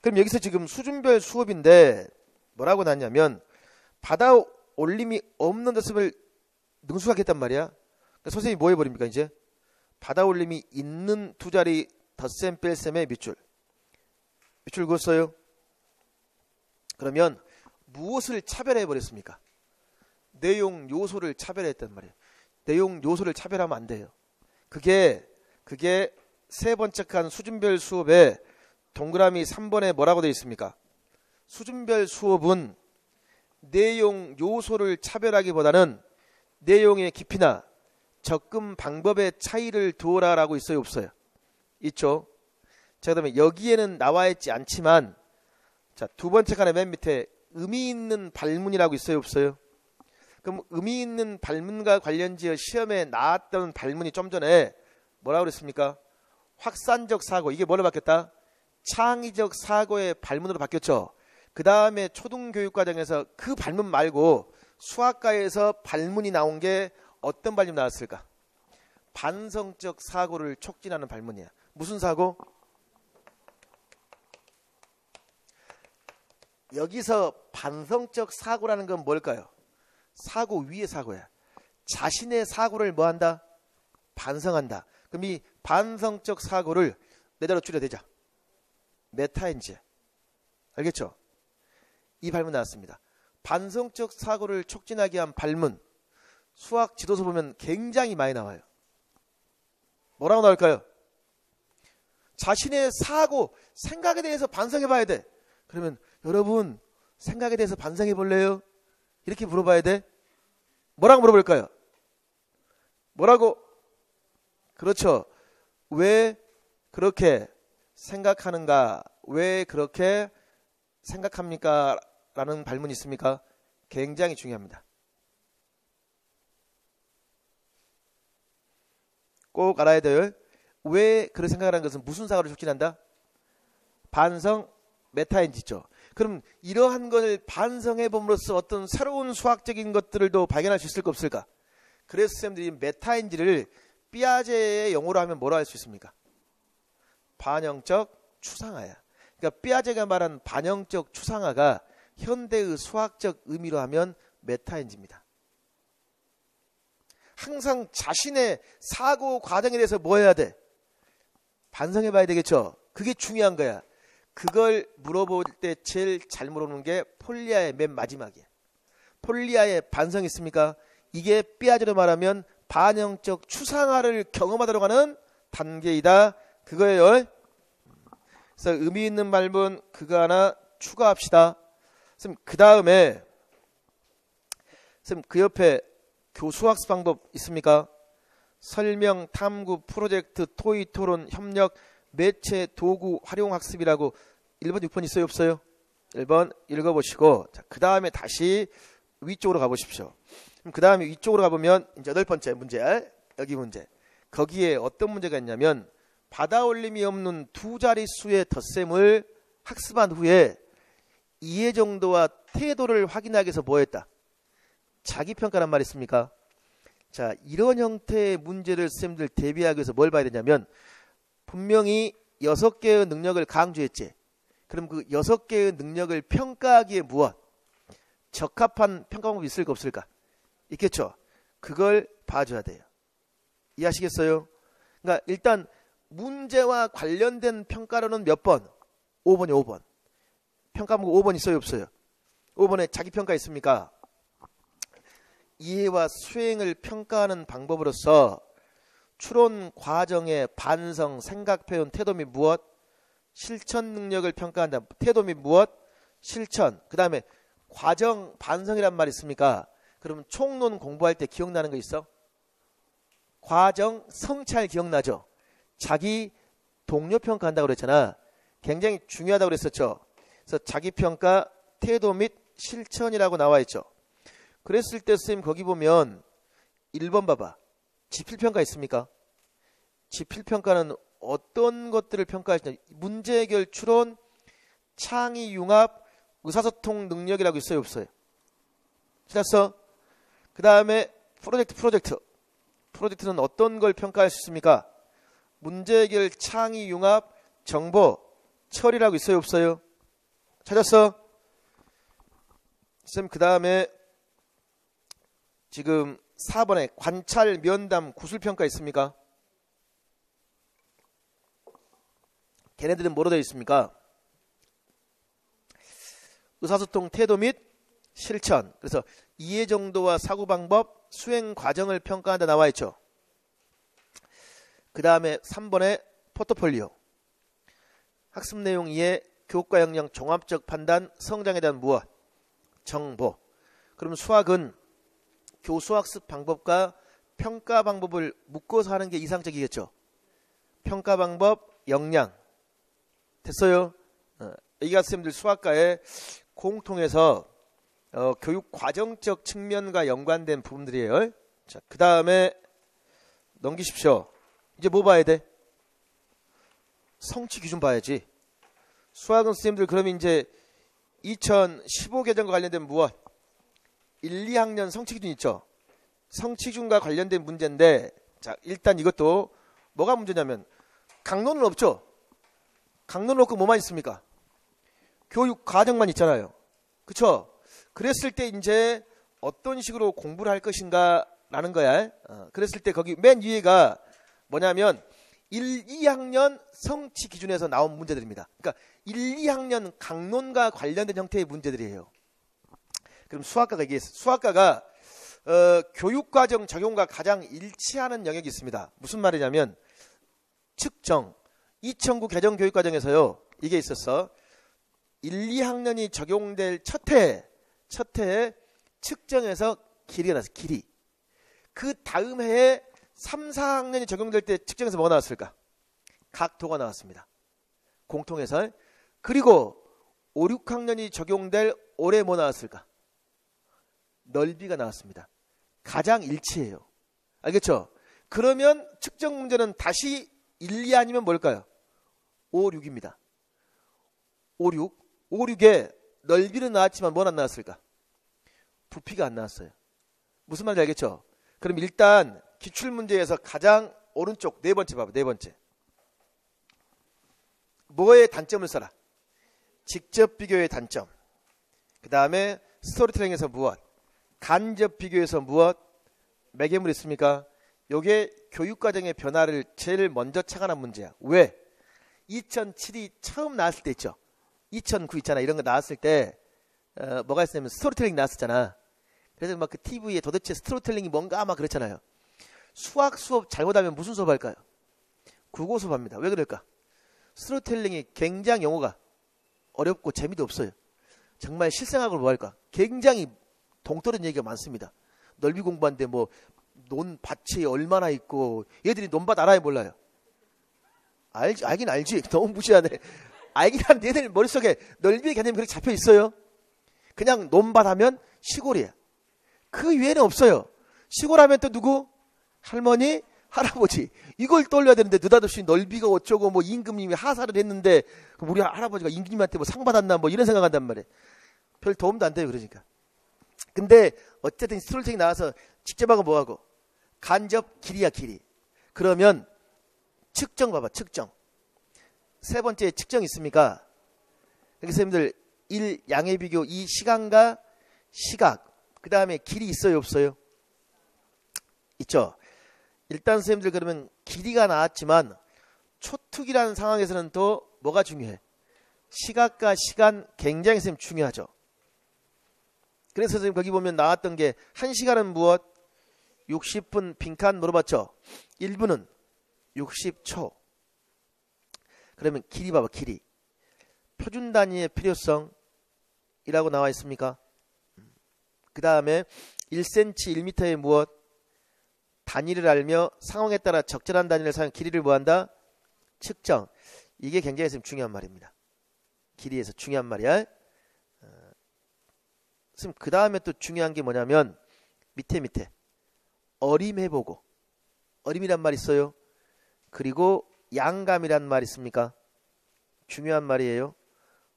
그럼 여기서 지금 수준별 수업인데 뭐라고 나왔냐면 받아 올림이 없는 덧셈을 능숙하겠단 말이야. 그러니까 선생님이 뭐 해버립니까? 이제 받아 올림이 있는 두 자리 덧셈 뺄셈의 밑줄 그었어요. 그러면 무엇을 차별해버렸습니까? 내용 요소를 차별했단 말이에요. 내용 요소를 차별하면 안 돼요. 그게 세 번째 칸 수준별 수업에 동그라미 3번에 뭐라고 되어 있습니까? 수준별 수업은 내용 요소를 차별하기보다는 내용의 깊이나 접근 방법의 차이를 두어라라고 있어요, 없어요? 있죠. 자, 그다음에 여기에는 나와 있지 않지만 자, 두 번째 칸의 맨 밑에 의미 있는 발문이라고 있어요, 없어요? 그럼 의미 있는 발문과 관련지어 시험에 나왔던 발문이 좀 전에 뭐라고 그랬습니까? 확산적 사고, 이게 뭐로 바뀌었다? 창의적 사고의 발문으로 바뀌었죠. 그 다음에 초등교육과정에서 그 발문 말고 수학과에서 발문이 나온 게 어떤 발문이 나왔을까? 반성적 사고를 촉진하는 발문이야. 무슨 사고? 여기서 반성적 사고라는 건 뭘까요? 사고 위의 사고야. 자신의 사고를 뭐한다? 반성한다. 그럼 이 반성적 사고를 내대로 줄여대자. 메타인지. 알겠죠? 이 발문 나왔습니다. 반성적 사고를 촉진하게 한 발문. 수학 지도서 보면 굉장히 많이 나와요. 뭐라고 나올까요? 자신의 사고, 생각에 대해서 반성해 봐야 돼. 그러면 여러분 생각에 대해서 반성해 볼래요? 이렇게 물어봐야 돼. 뭐라고 물어볼까요? 뭐라고? 그렇죠. 왜 그렇게 생각하는가? 왜 그렇게 생각합니까? 라는 발문이 있습니까? 굉장히 중요합니다. 꼭 알아야 돼요. 왜 그렇게 생각하는 것은 무슨 사고를 촉진한다? 반성, 메타인지죠. 그럼 이러한 것을 반성해 봄으로써 어떤 새로운 수학적인 것들을 또 발견할 수 있을까 없을까? 그래서 쌤들이 메타인지를 삐아제의 영어로 하면 뭐라 할 수 있습니까? 반영적 추상화야. 그러니까 삐아제가 말한 반영적 추상화가 현대의 수학적 의미로 하면 메타인지입니다. 항상 자신의 사고 과정에 대해서 뭐 해야 돼? 반성해 봐야 되겠죠. 그게 중요한 거야. 그걸 물어볼 때 제일 잘 물어보는 게 폴리아의 맨 마지막이야. 폴리아의 반성이 있습니까? 이게 삐아제로 말하면 반영적 추상화를 경험하도록 하는 단계이다. 그거예요. 그래서 의미 있는 말문 그거 하나 추가합시다. 선생님 그 다음에 선생님 그 옆에 교수학습 방법 있습니까? 설명, 탐구, 프로젝트, 토의, 토론, 협력, 매체, 도구, 활용학습이라고 1번, 6번 있어요? 없어요? 1번 읽어보시고 그 다음에 다시 위쪽으로 가보십시오. 그 다음에 위쪽으로 가보면 이제 8번째 문제, 여기 문제. 거기에 어떤 문제가 있냐면 받아올림이 없는 두 자릿수의 덧셈을 학습한 후에 이해 정도와 태도를 확인하기 위해서 뭐 했다? 자기평가란 말 있습니까? 자, 이런 형태의 문제를 선생님들 대비하기 위해서 뭘 봐야 되냐면 분명히 6개의 능력을 강조했지. 그럼 그 6개의 능력을 평가하기에 무엇? 적합한 평가 방법이 있을까 없을까? 있겠죠. 그걸 봐줘야 돼요. 이해하시겠어요? 그러니까 일단 문제와 관련된 평가로는 몇 번? 5번이요, 5번. 평가 방법 5번 있어요, 없어요? 5번에 자기평가 있습니까? 이해와 수행을 평가하는 방법으로서 추론 과정의 반성, 생각, 표현, 태도 및 무엇? 실천 능력을 평가한다. 태도 및 무엇? 실천. 그 다음에 과정, 반성이란 말 있습니까? 그러면 총론 공부할 때 기억나는 거 있어? 과정, 성찰 기억나죠? 자기 동료 평가한다고 그랬잖아. 굉장히 중요하다고 그랬었죠. 그래서 자기평가, 태도 및 실천이라고 나와 있죠. 그랬을 때 선생님 거기 보면 1번 봐봐. 지필평가 있습니까? 지필평가는 어떤 것들을 평가하시냐. 문제 해결, 추론, 창의, 융합, 의사소통 능력이라고 있어요, 없어요? 찾았어? 그 다음에 프로젝트는 어떤 걸 평가할 수 있습니까? 문제 해결, 창의, 융합, 정보, 처리라고 있어요, 없어요? 찾았어? 쌤, 그 다음에 지금 4번에 관찰, 면담, 구술평가 있습니까? 걔네들은 뭐로 되어 있습니까? 의사소통, 태도 및 실천. 그래서 이해 정도와 사고방법, 수행 과정을 평가한다 나와 있죠. 그 다음에 3번에 포트폴리오. 학습 내용 이해, 교과 역량, 종합적 판단, 성장에 대한 무엇? 정보. 그럼 수학은 교수학습 방법과 평가 방법을 묶어서 하는 게 이상적이겠죠. 평가 방법, 역량. 됐어요? 여기가 선생님들 수학과에 공통해서 교육 과정적 측면과 연관된 부분들이에요. 자, 그 다음에 넘기십시오. 이제 뭐 봐야 돼? 성취 기준 봐야지. 수학은 선생님들 그러면 이제 2015 개정과 관련된 무엇? 1, 2학년 성취 기준 있죠. 성취 기준과 관련된 문제인데, 자, 일단 이것도 뭐가 문제냐면 강론은 없죠. 강론은 없고 뭐만 있습니까? 교육 과정만 있잖아요. 그쵸? 그랬을 때 이제 어떤 식으로 공부를 할 것인가라는 거야. 그랬을 때 거기 맨 위에가 뭐냐면 1, 2학년 성취 기준에서 나온 문제들입니다. 그러니까 1, 2학년 강론과 관련된 형태의 문제들이에요. 그럼 수학과가 얘기했어. 수학과가 교육과정 적용과 가장 일치하는 영역이 있습니다. 무슨 말이냐면 측정. 2009 개정 교육과정에서요. 이게 있었어. 1, 2학년이 적용될 첫 해에 측정에서 길이가 나왔어. 길이. 그 다음 해에 3, 4학년이 적용될 때 측정에서 뭐가 나왔을까? 각도가 나왔습니다. 공통해서. 그리고 5, 6학년이 적용될 올해 뭐 나왔을까? 넓이가 나왔습니다. 가장 일치해요. 알겠죠? 그러면 측정 문제는 다시 1, 2 아니면 뭘까요? 5, 6입니다. 5, 6에 넓이는 나왔지만 뭐는 안 나왔을까? 부피가 안 나왔어요. 무슨 말인지 알겠죠? 그럼 일단 기출문제에서 가장 오른쪽 네 번째 봐봐. 네 번째. 뭐의 단점을 써라? 직접 비교의 단점. 그 다음에 스토리텔링에서 무엇? 간접 비교에서 무엇? 매개물 있습니까? 요게 교육과정의 변화를 제일 먼저 착안한 문제야. 왜? 2007이 처음 나왔을 때 있죠. 2009 있잖아. 이런 거 나왔을 때 뭐가 있었냐면 스토리텔링 나왔었잖아. 그래서 막 그 TV에 도대체 스토리텔링이 뭔가 막 그랬잖아요. 수학 수업 잘못하면 무슨 수업 할까요? 국어 수업 합니다. 왜 그럴까? 스토리텔링이 굉장히 용어가 어렵고 재미도 없어요. 정말 실생활을 뭐 할까? 굉장히 동떨어진 얘기가 많습니다. 넓이 공부하는데 뭐 논밭이 얼마나 있고 얘들이 논밭 알아요 몰라요? 알긴 알지. 너무 무시하네. 알긴 하는데 얘들 머릿속에 넓이의 개념이 그렇게 잡혀 있어요. 그냥 논밭 하면 시골이야. 그 외에는 없어요. 시골 하면 또 누구? 할머니, 할아버지. 이걸 떠올려야 되는데 느닷없이 넓이가 어쩌고 뭐 임금님이 하사를 했는데 우리 할아버지가 임금님한테 뭐 상 받았나 뭐 이런 생각한단 말이에요. 별 도움도 안 돼요. 그러니까. 근데 어쨌든 스토리텔링 나와서 직접 하고 뭐하고 간접 길이야, 길이. 그러면 측정 봐봐, 측정. 세 번째 측정 있습니까? 여기 선생님들 1 양의 비교 2 시간과 시각 그 다음에 길이 있어요, 없어요? 있죠. 일단 선생님들 그러면 길이가 나왔지만 초특이라는 상황에서는 또 뭐가 중요해? 시각과 시간 굉장히 선생님 중요하죠. 그래서 선생님 거기 보면 나왔던 게 1시간은 무엇? 60분 빈칸 물어봤죠. 1분은 60초. 그러면 길이 봐봐, 길이. 표준 단위의 필요성이라고 나와 있습니까? 그 다음에 1cm, 1m의 무엇? 단위를 알며 상황에 따라 적절한 단위를 사용, 길이를 뭐한다? 측정. 이게 굉장히 중요한 말입니다. 길이에서 중요한 말이야. 그 다음에 또 중요한 게 뭐냐면 밑에 어림해보고, 어림이란 말 있어요. 그리고 양감이란 말 있습니까? 중요한 말이에요.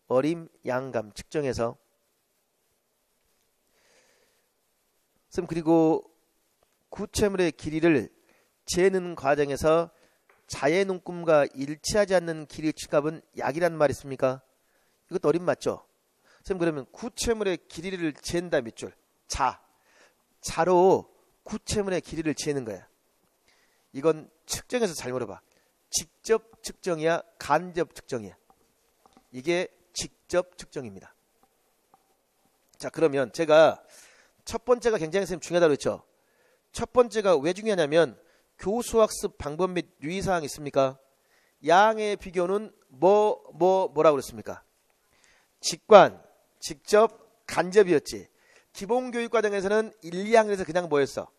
어림, 양감 측정해서. 그리고 구체물의 길이를 재는 과정에서 자의 눈금과 일치하지 않는 길이 측값은 약이란 말 있습니까? 이것도 어림 맞죠? 선생님 그러면 구체물의 길이를 재는다 몇 줄? 자로 구체물의 길이를 재는 거야. 이건 측정에서 잘 물어봐. 직접 측정이야, 간접 측정이야? 이게 직접 측정입니다. 자, 그러면 제가 첫 번째가 굉장히 선생님 중요하다고 했죠. 첫 번째가 왜 중요하냐면 교수학습 방법 및 유의사항이 있습니까? 양의 비교는 뭐라고 그랬습니까? 직관, 직접, 간접이었지. 기본교육과정에서는 1, 2학년에서 그냥 뭐였어?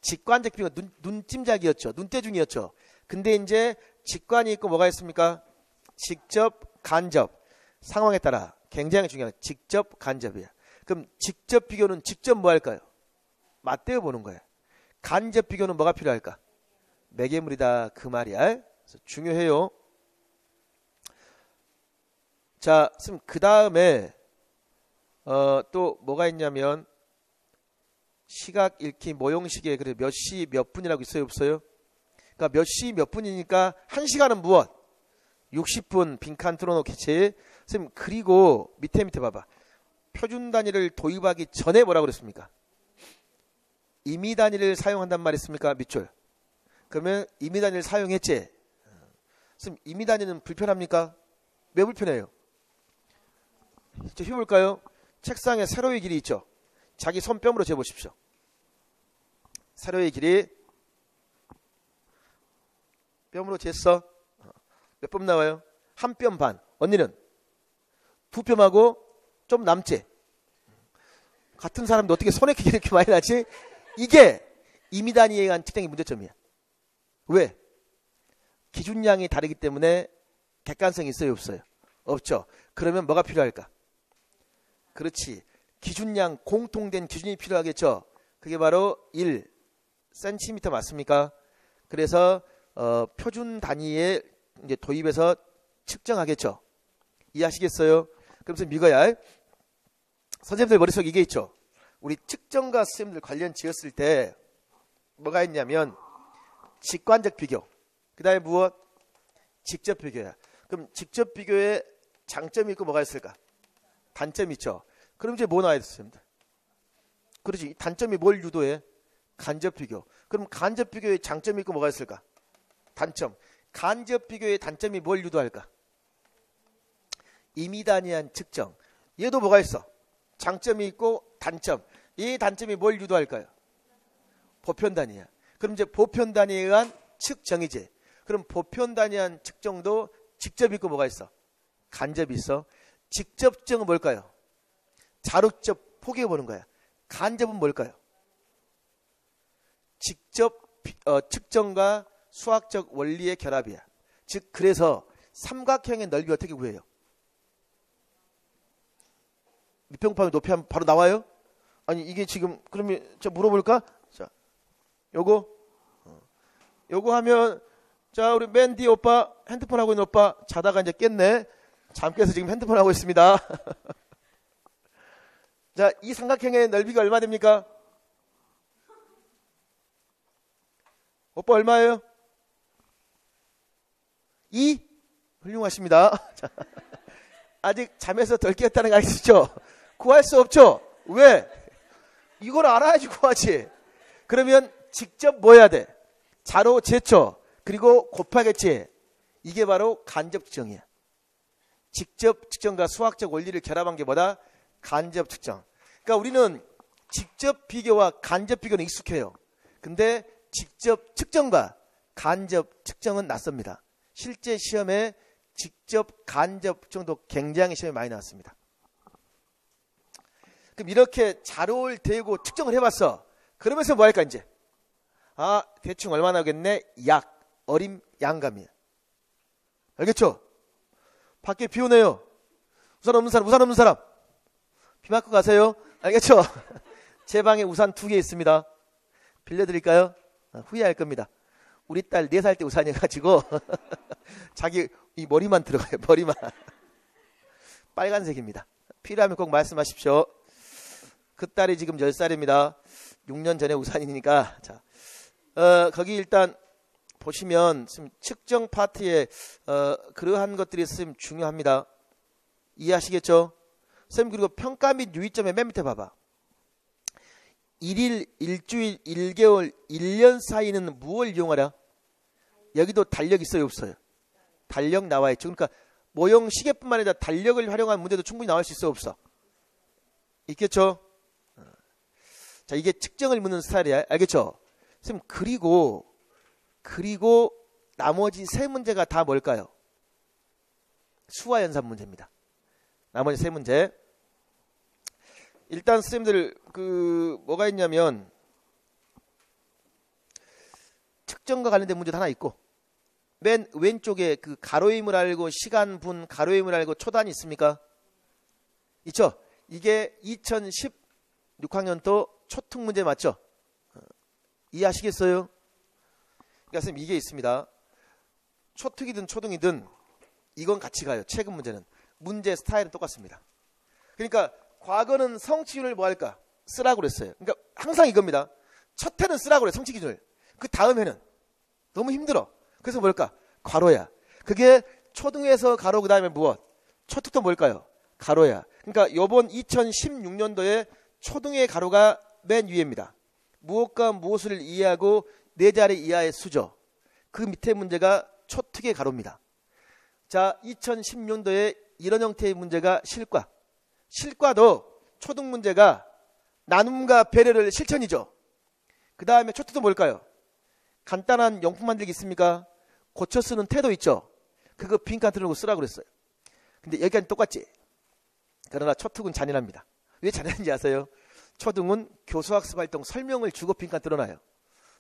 직관적 비교, 눈찜작이었죠. 눈대중이었죠. 근데 이제 직관이 있고 뭐가 있습니까? 직접, 간접. 상황에 따라 굉장히 중요한 직접, 간접이야. 그럼 직접 비교는 직접 뭐 할까요? 맞대어 보는 거야. 간접 비교는 뭐가 필요할까? 매개물이다 그 말이야. 그래서 중요해요. 자, 그 다음에 또 뭐가 있냐면 시각 읽기 모형시계 그래 몇 시 몇 분이라고 있어요, 없어요? 그러니까 몇 시 몇 분이니까 1시간은 무엇? 60분 빈칸 뚫어놓겠지. 선생님 그리고 밑에 봐봐. 표준 단위를 도입하기 전에 뭐라고 그랬습니까? 임의 단위를 사용한단 말이 있습니까? 밑줄. 그러면 임의 단위를 사용했지. 선생님 임의 단위는 불편합니까? 왜 불편해요? 자, 해볼까요? 책상에 세로의 길이 있죠. 자기 손뼉으로 재보십시오. 세로의 길이 뼘으로 쟀어. 몇 뼘 나와요? 한 뼘 반. 언니는 두 뼘하고 좀 남지. 같은 사람도 어떻게 손에 기계 이렇게 많이 나지? 이게 임의 단위에 의한 측정의 문제점이야. 왜? 기준량이 다르기 때문에 객관성이 있어요, 없어요? 없죠. 그러면 뭐가 필요할까? 그렇지. 기준량, 공통된 기준이 필요하겠죠. 그게 바로 1cm 맞습니까? 그래서 표준 단위에 이제 도입해서 측정하겠죠. 이해하시겠어요? 그러면서 미거야. 선생님들 머릿속에 이게 있죠. 우리 측정과 선생님들 관련 지었을 때 뭐가 있냐면 직관적 비교. 그 다음에 무엇? 직접 비교야. 그럼 직접 비교에 장점이 있고 뭐가 있을까? 단점이 있죠. 그럼 이제 뭐 나와야 됐습니다. 그렇지. 단점이 뭘 유도해? 간접 비교. 그럼 간접 비교에 장점이 있고 뭐가 있을까? 단점. 간접 비교의 단점이 뭘 유도할까? 임의 단위한 측정. 얘도 뭐가 있어? 장점이 있고 단점. 이 단점이 뭘 유도할까요? 보편 단위야. 그럼 이제 보편 단위에 의한 측정이지. 그럼 보편 단위한 측정도 직접 있고 뭐가 있어? 간접이 있어. 직접 측정은 뭘까요? 자료적 포기해 보는 거야. 간접은 뭘까요? 직접 측정과 수학적 원리의 결합이야. 즉 그래서 삼각형의 넓이 어떻게 구해요? 밑평판의 높이 하면 바로 나와요? 아니 이게 지금 그러면 저 물어볼까? 자, 요거 하면 자 우리 맨 뒤에 오빠 핸드폰 하고 있는 오빠 자다가 이제 깼네. 잠 깨서 지금 핸드폰 하고 있습니다. 자, 이 삼각형의 넓이가 얼마 됩니까? 분법 얼마예요? 2? 훌륭하십니다. 자, 아직 잠에서 덜 깨었다는 거 아시죠? 구할 수 없죠? 왜? 이걸 알아야지 구하지. 그러면 직접 뭐 해야 돼? 자로 제쳐 그리고 곱하겠지. 이게 바로 간접 측정이야. 직접 측정과 수학적 원리를 결합한 게 뭐다? 간접 측정. 그러니까 우리는 직접 비교와 간접 비교는 익숙해요. 근데 직접 측정과 간접 측정은 낯섭니다. 실제 시험에 직접 간접 측정도 굉장히 시험에 많이 나왔습니다. 그럼 이렇게 자료를 대고 측정을 해봤어. 그러면서 뭐 할까 이제? 아, 대충 얼마 나오겠네? 약, 어림, 양감이야. 알겠죠? 밖에 비 오네요. 우산 없는 사람, 우산 없는 사람. 비 맞고 가세요. 알겠죠? 제 방에 우산 2개 있습니다. 빌려드릴까요? 후회할 겁니다. 우리 딸 4살 때 우산이어가지고 자기 이 머리만 들어가요. 머리만. 빨간색입니다. 필요하면 꼭 말씀하십시오. 그 딸이 지금 10살입니다. 6년 전에 우산이니까. 자, 거기 일단 보시면 측정 파트에 그러한 것들이 있으면 중요합니다. 이해하시겠죠? 선생님 그리고 평가 및 유의점에 맨 밑에 봐봐. 1일, 일주일, 1개월, 1년 사이는 무엇을 이용하라? 여기도 달력 있어요 없어요? 달력 나와 있죠. 그러니까 모형 시계뿐만 아니라 달력을 활용한 문제도 충분히 나올 수 있어 없어? 있겠죠? 자, 이게 측정을 묻는 스타일이야. 알겠죠? 선생님 그리고 나머지 3문제가 다 뭘까요? 수와 연산 문제입니다. 나머지 3문제. 일단 선생님들 뭐가 있냐면 측정과 관련된 문제도 하나 있고 맨 왼쪽에 그 가로임을 알고 시간 분 가로임을 알고 초단이 있습니까? 있죠? 이게 2016학년도 초특 문제 맞죠? 이해하시겠어요? 그러니까 선생님 이게 있습니다. 초특이든 초등이든 이건 같이 가요. 최근 문제는. 문제 스타일은 똑같습니다. 그러니까 과거는 성취기준을 뭐 할까? 쓰라고 그랬어요. 그러니까 항상 이겁니다. 첫 해는 쓰라고 그래. 성취기준을. 그 다음 해는 너무 힘들어. 그래서 뭘까? 괄호야. 그게 초등에서 가로 그 다음에 무엇? 초특도 뭘까요? 가로야. 그러니까 요번 2016년도에 초등의 가로가 맨 위에입니다. 무엇과 무엇을 이해하고 4자리 이하의 수죠. 그 밑에 문제가 초특의 가로입니다. 자, 2010년도에 이런 형태의 문제가 실과. 실과도 초등 문제가 나눔과 배려를 실천이죠. 그 다음에 초특도 뭘까요? 간단한 용품 만들기 있습니까? 고쳐 쓰는 태도 있죠. 그거 빈칸 틀어놓고 쓰라고 그랬어요. 근데 여기까지 똑같지. 그러나 초특은 잔인합니다. 왜 잔인한지 아세요? 초등은 교수학습 활동 설명을 주고 빈칸 뚫어놔요.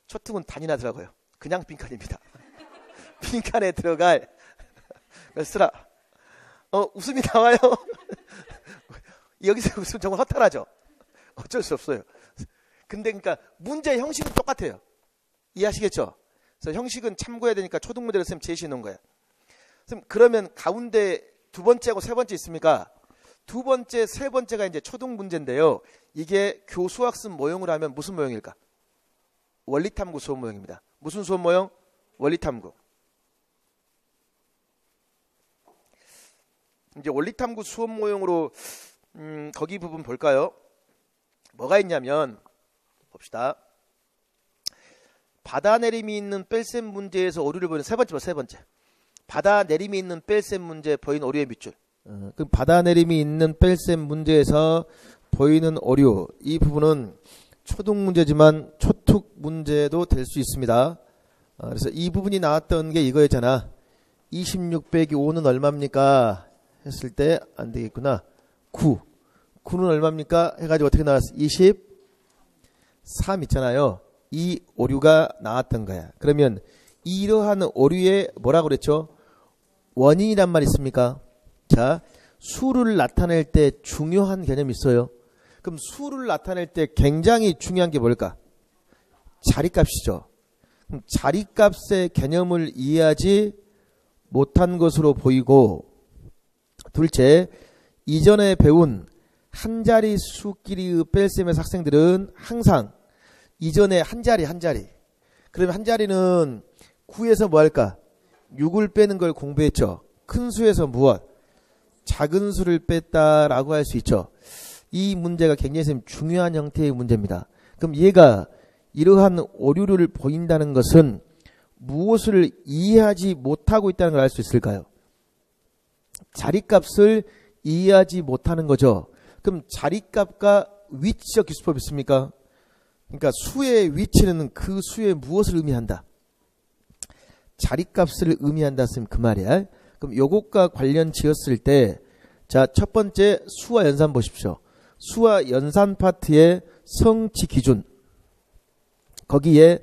초특은 단인하더라고요. 그냥 빈칸입니다. 빈칸에 들어갈 쓰라. 웃음이 나와요. 여기서 웃음 정말 허탈하죠. 어쩔 수 없어요. 근데 그러니까 문제 형식은 똑같아요. 이해하시겠죠? 그래서 형식은 참고해야 되니까 초등 문제를 선생님 제시해 놓은 거예요. 선생님 그러면 가운데 2번째하고 3번째 있습니까? 2번째, 3번째가 이제 초등 문제인데요. 이게 교수학습 모형으로 하면 무슨 모형일까? 원리탐구 수업 모형입니다. 무슨 수업 모형? 원리탐구. 이제 원리탐구 수업 모형으로 거기 부분 볼까요? 뭐가 있냐면 봅시다. 바다 내림이 있는 뺄셈 문제에서 오류를 보이는 세 번째. 바다 내림이 있는 뺄셈 문제 보이는 오류의 밑줄. 그 바다 내림이 있는 뺄셈 문제에서 보이는 오류, 이 부분은 초등 문제지만 초특 문제도 될 수 있습니다. 그래서 이 부분이 나왔던 게 이거였잖아. 26 빼기 5는 얼마입니까? 했을 때 안 되겠구나. 9. 9는 얼마입니까? 해가지고 어떻게 나왔어? 23 있잖아요. 이 오류가 나왔던 거야. 그러면 이러한 오류에 뭐라고 그랬죠? 원인이란 말 있습니까? 자, 수를 나타낼 때 중요한 개념이 있어요. 그럼 수를 나타낼 때 굉장히 중요한 게 뭘까? 자리값이죠. 그럼 자리값의 개념을 이해하지 못한 것으로 보이고, 둘째, 이전에 배운 한 자리 수끼리의 뺄셈에서 학생들은 항상 이전에 한 자리 그러면 한 자리는 9에서 뭐 할까? 6을 빼는 걸 공부했죠. 큰 수에서 무엇? 작은 수를 뺐다라고 할 수 있죠. 이 문제가 굉장히 중요한 형태의 문제입니다. 그럼 얘가 이러한 오류를 보인다는 것은 무엇을 이해하지 못하고 있다는 걸 알 수 있을까요? 자리값을 이해하지 못하는 거죠. 그럼 자리값과 위치적 기수법 있습니까? 그러니까 수의 위치는 그 수의 무엇을 의미한다? 자리값을 의미한다 했으면 그 말이야. 그럼 요것과 관련 지었을 때, 자, 첫 번째 수와 연산 보십시오. 수와 연산 파트의 성치 기준. 거기에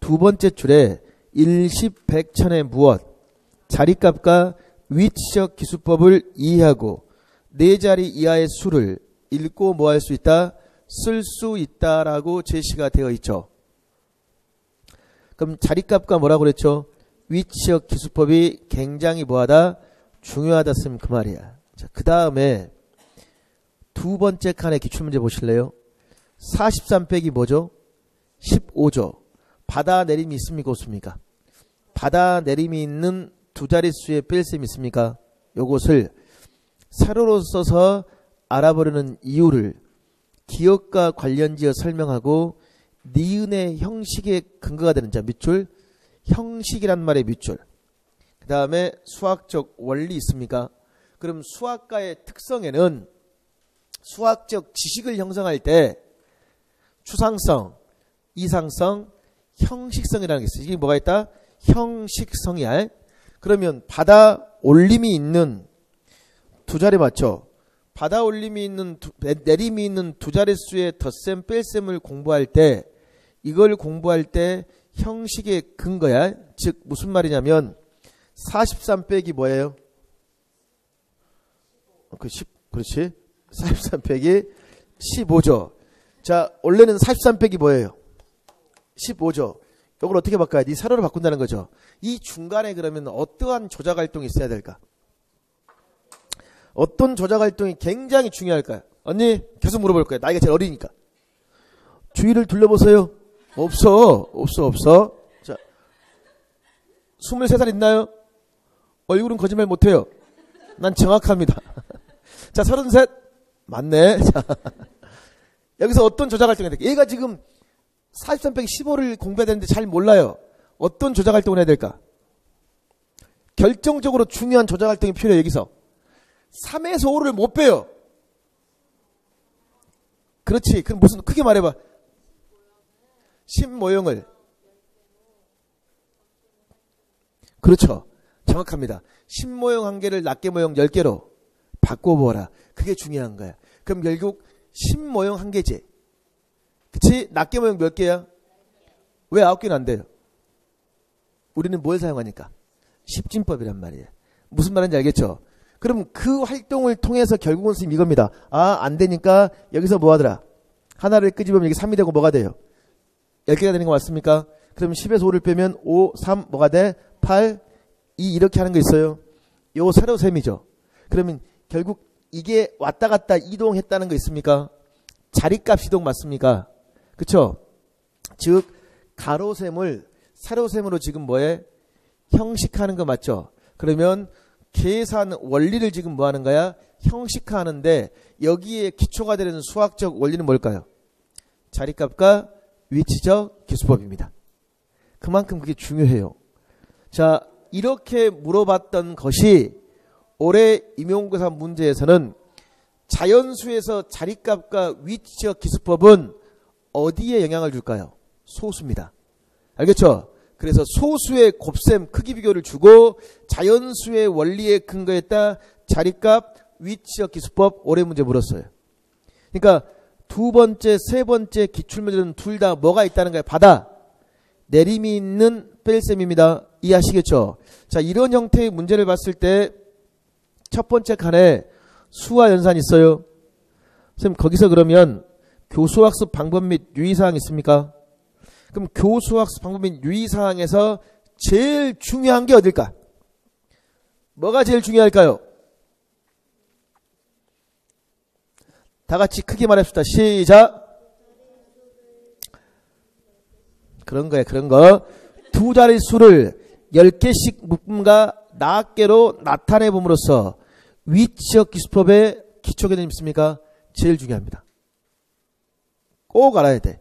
두 번째 줄에 일십 백천의 무엇, 자리값과 위치적 기수법을 이해하고 네 자리 이하의 수를 읽고 뭐 할 수 있다? 쓸 수 있다라고 제시가 되어 있죠. 그럼 자리값과 뭐라고 그랬죠? 위치적 기수법이 굉장히 뭐하다? 중요하다 쓰면 그 말이야. 자, 그 다음에 두 번째 칸의 기출문제 보실래요? 43 빼기 뭐죠? 15죠. 받아 내림이 있습니까? 없습니까? 받아 내림이 있는 두 자릿수의 뺄셈이 있습니까? 요것을 세로로 써서 알아보려는 이유를 기억과 관련지어 설명하고 니은의 형식의 근거가 되는 자 밑줄, 형식이란 말의 밑줄. 그 다음에 수학적 원리 있습니까? 그럼 수학과의 특성에는 수학적 지식을 형성할 때 추상성, 이상성, 형식성이라는 게 있어요. 이게 뭐가 있다? 형식성이야. 그러면 받아 올림이 있는 두 자리 맞죠? 받아 올림이 있는 내림이 있는 두 자릿수의 덧셈 뺄셈을 공부할 때, 이걸 공부할 때 형식의 근거야. 즉 무슨 말이냐면 43 빼기 뭐예요? 그렇지. 43 빼기 15죠. 자, 원래는 43 빼기 뭐예요? 15죠. 이걸 어떻게 바꿔야 돼? 세로로 바꾼다는 거죠. 이 중간에 그러면 어떠한 조작 활동이 있어야 될까? 어떤 조작 활동이 굉장히 중요할까요? 언니 계속 물어볼 거야. 나이가 제일 어리니까. 주위를 둘러보세요. 없어. 자, 23살 있나요? 얼굴은 거짓말 못해요. 난 정확합니다. 자, 33. 맞네. 자, 여기서 어떤 조작 활동이 해야 될까? 얘가 지금 43 빼기 15를 공부해야 되는데 잘 몰라요. 어떤 조작 활동을 해야 될까? 결정적으로 중요한 조작 활동이 필요해요. 여기서 3에서 5를 못 빼요. 그렇지. 그럼 무슨 크게 말해봐. 10모형을. 그렇죠. 정확합니다. 10모형 1개를 낱개 모형 10개로 바꿔보아라. 그게 중요한 거야. 그럼 결국 10모형 1개지. 그치? 낱개 모형 몇 개야? 왜 9개는 안 돼요? 우리는 뭘 사용하니까? 십진법이란 말이에요. 무슨 말인지 알겠죠? 그럼 그 활동을 통해서 결국은 선생님 이겁니다. 아, 안 되니까 여기서 뭐 하더라? 하나를 끄집으면 이게 3이 되고 뭐가 돼요? 10개가 되는 거 맞습니까? 그럼 10에서 5를 빼면 5, 3 뭐가 돼? 8, 2 이렇게 하는 거 있어요. 요 세로 셈이죠. 그러면 결국 이게 왔다 갔다 이동했다는 거 있습니까? 자리값 이동 맞습니까? 그쵸? 즉 가로셈을 세로셈으로 지금 뭐해? 형식하는 거 맞죠? 그러면 계산 원리를 지금 뭐 하는 거야? 형식화하는데 여기에 기초가 되는 수학적 원리는 뭘까요? 자리값과 위치적 기수법입니다. 그만큼 그게 중요해요. 자, 이렇게 물어봤던 것이 올해 임용고사 문제에서는 자연수에서 자리값과 위치적 기수법은 어디에 영향을 줄까요? 소수입니다. 알겠죠? 그래서 소수의 곱셈 크기 비교를 주고 자연수의 원리에 근거했다 자리값 위치적 기수법 올해 문제 물었어요. 그러니까 두 번째, 세 번째 기출문제는 둘 다 뭐가 있다는 거예요? 받아 내림이 있는 뺄셈입니다. 이해하시겠죠? 자, 이런 형태의 문제를 봤을 때 첫 번째 칸에 수와 연산 있어요. 선생님 거기서 그러면 교수학습 방법 및 유의사항 있습니까? 그럼 교수학습 방법 및 유의사항에서 제일 중요한 게 어딜까? 뭐가 제일 중요할까요? 다 같이 크게 말합시다. 시작. 그런 거야, 그런 거. 두 자릿수를 10개씩 묶음과 낱개로 나타내 봄으로써 위치역 기수법의 기초 개념이 있습니까? 제일 중요합니다. 꼭 알아야 돼.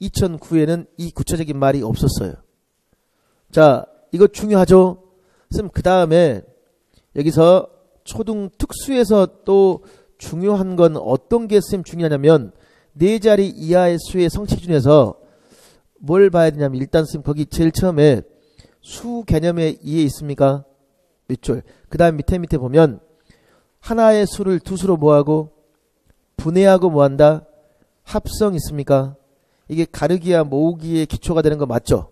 2009에는 이 구체적인 말이 없었어요. 자, 이거 중요하죠? 선생님, 그 다음에 여기서 초등 특수에서 또 중요한 건 어떤 게 선생님 중요하냐면, 4자리 이하의 수의 성취 기준에서 뭘 봐야 되냐면, 일단 선생님 거기 제일 처음에 수 개념에 이해 있습니까? 밑줄. 그 다음 밑에 보면 하나의 수를 두 수로 뭐하고 분해하고 뭐한다? 합성 있습니까? 이게 가르기와 모으기의 기초가 되는 거 맞죠?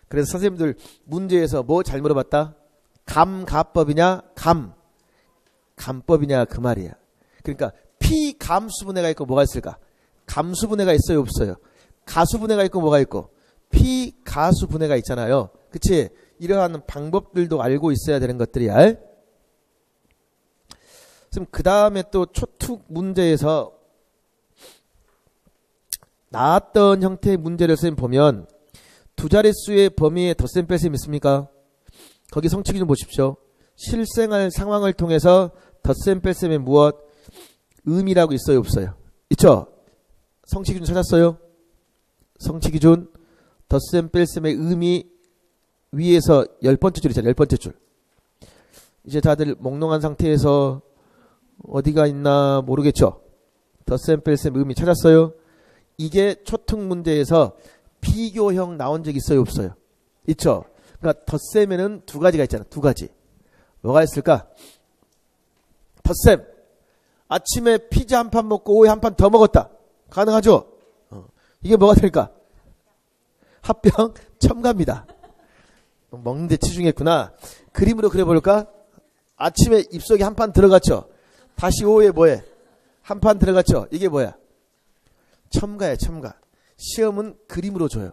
그래서 선생님들 문제에서 뭐 잘 물어봤다? 감가법이냐? 감법이냐? 그 말이야. 그러니까 피감수분해가 있고 뭐가 있을까? 감수분해가 있어요? 없어요? 가수분해가 있고 뭐가 있고? 피가수분해가 있잖아요. 그치? 이러한 방법들도 알고 있어야 되는 것들이야. 그 다음에 또 초특 문제에서 나왔던 형태의 문제를 선생님 보면 두 자릿수의 범위에 덧셈 뺄셈 있습니까? 거기 성취 기준 보십시오. 실생활 상황을 통해서 덧셈 뺄셈에 무엇? 의미라고 있어요? 없어요? 있죠? 성취 기준 찾았어요? 성취 기준 덧셈 뺄셈의 의미 위에서 10번째 줄이잖아요. 10번째 줄. 이제 다들 몽롱한 상태에서 어디가 있나 모르겠죠? 덧셈 뺄셈 의미 찾았어요? 이게 초특 문제에서 비교형 나온 적 있어요? 없어요? 있죠? 그러니까 덧셈에는 두 가지가 있잖아. 두 가지. 뭐가 있을까? 덧셈. 아침에 피자 한 판 먹고 오이 한 판 더 먹었다. 가능하죠? 이게 뭐가 될까? 합병 첨가입니다. 먹는데 치중했구나. 그림으로 그려볼까? 아침에 입속에 한 판 들어갔죠? 다시 오후에 뭐해? 한 판 들어갔죠? 이게 뭐야? 첨가야, 첨가. 시험은 그림으로 줘요.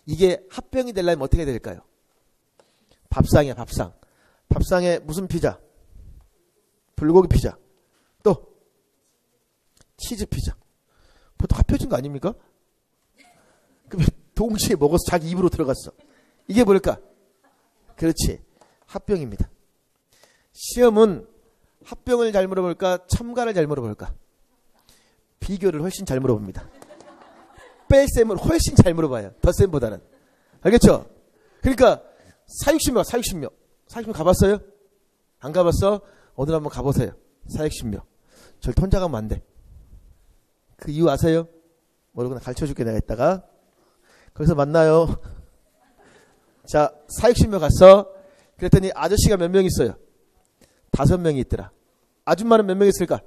이게 합병이 되려면 어떻게 될까요? 밥상이야, 밥상. 밥상에 무슨 피자? 불고기 피자. 또 치즈 피자. 보통 합쳐진 거 아닙니까? 그럼 동시에 먹어서 자기 입으로 들어갔어. 이게 뭘까? 그렇지. 합병입니다. 시험은 합병을 잘 물어볼까? 첨가를 잘 물어볼까? 비교를 훨씬 잘 물어봅니다. 뺄셈을 훨씬 잘 물어봐요. 덧셈보다는. 알겠죠? 그러니까 460명, 460명. 460명 가봤어요? 안 가봤어? 오늘 한번 가보세요. 460명. 절대 혼자 가면 안 돼. 그 이유 아세요? 모르구나. 가르쳐줄게 내가 이따가. 거기서 만나요. 자, 460명 갔어. 그랬더니 아저씨가 몇 명 있어요? 5명이 있더라. 아줌마는 몇 명 있을까?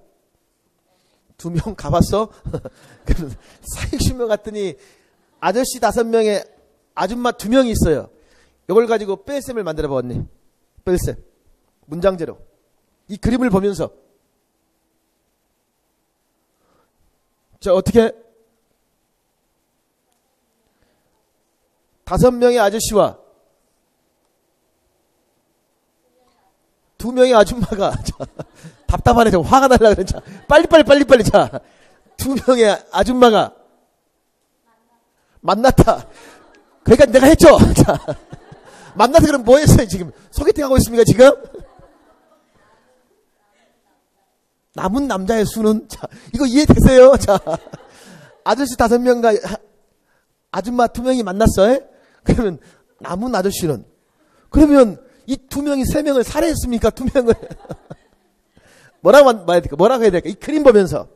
2명 가봤어? 460명 갔더니 아저씨 5명에 아줌마 2명이 있어요. 이걸 가지고 뺄셈을 만들어봐 언니. 뺄셈. 문장제로. 이 그림을 보면서 자 어떻게 5명의 아저씨와 2명의 아줌마가 답답하네. 좀 화가 날라 그래. 자, 빨리. 자, 2명의 아줌마가 만났다. 그러니까 내가 했죠. 자, 만나서 그럼 뭐 했어요 지금? 소개팅 하고 있습니까 지금? 남은 남자의 수는 자, 이거 이해되세요? 자, 아저씨 5명과 아줌마 2명이 만났어요? 그러면 남은 아저씨는 그러면 이 2명이 3명을 살해했습니까? 2명을 뭐라고 말해야 될까? 뭐라고 해야 될까? 이 그림 보면서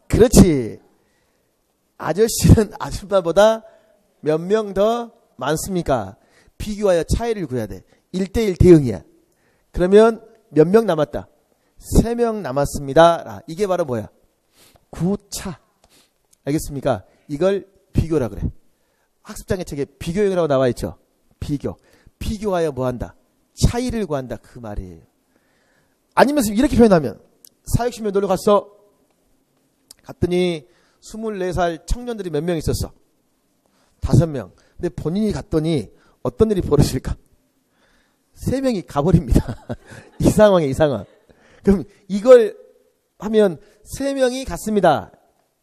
그렇지. 아저씨는 아줌마보다 몇 명 더 많습니까? 비교하여 차이를 구해야 돼. 1대1 대응이야. 그러면 몇 명 남았다? 3명 남았습니다. 이게 바로 뭐야? 구차. 알겠습니까? 이걸 비교라 그래. 학습장의 책에 비교형이라고 나와 있죠. 비교. 비교하여 뭐 한다? 차이를 구한다. 그 말이에요. 아니면 이렇게 표현하면 460명 놀러 갔어. 갔더니 24살 청년들이 몇 명 있었어? 5명. 근데 본인이 갔더니 어떤 일이 벌어질까? 3명이 가버립니다. 이 상황에 이 상황. 그럼 이걸 하면 3명이 갔습니다.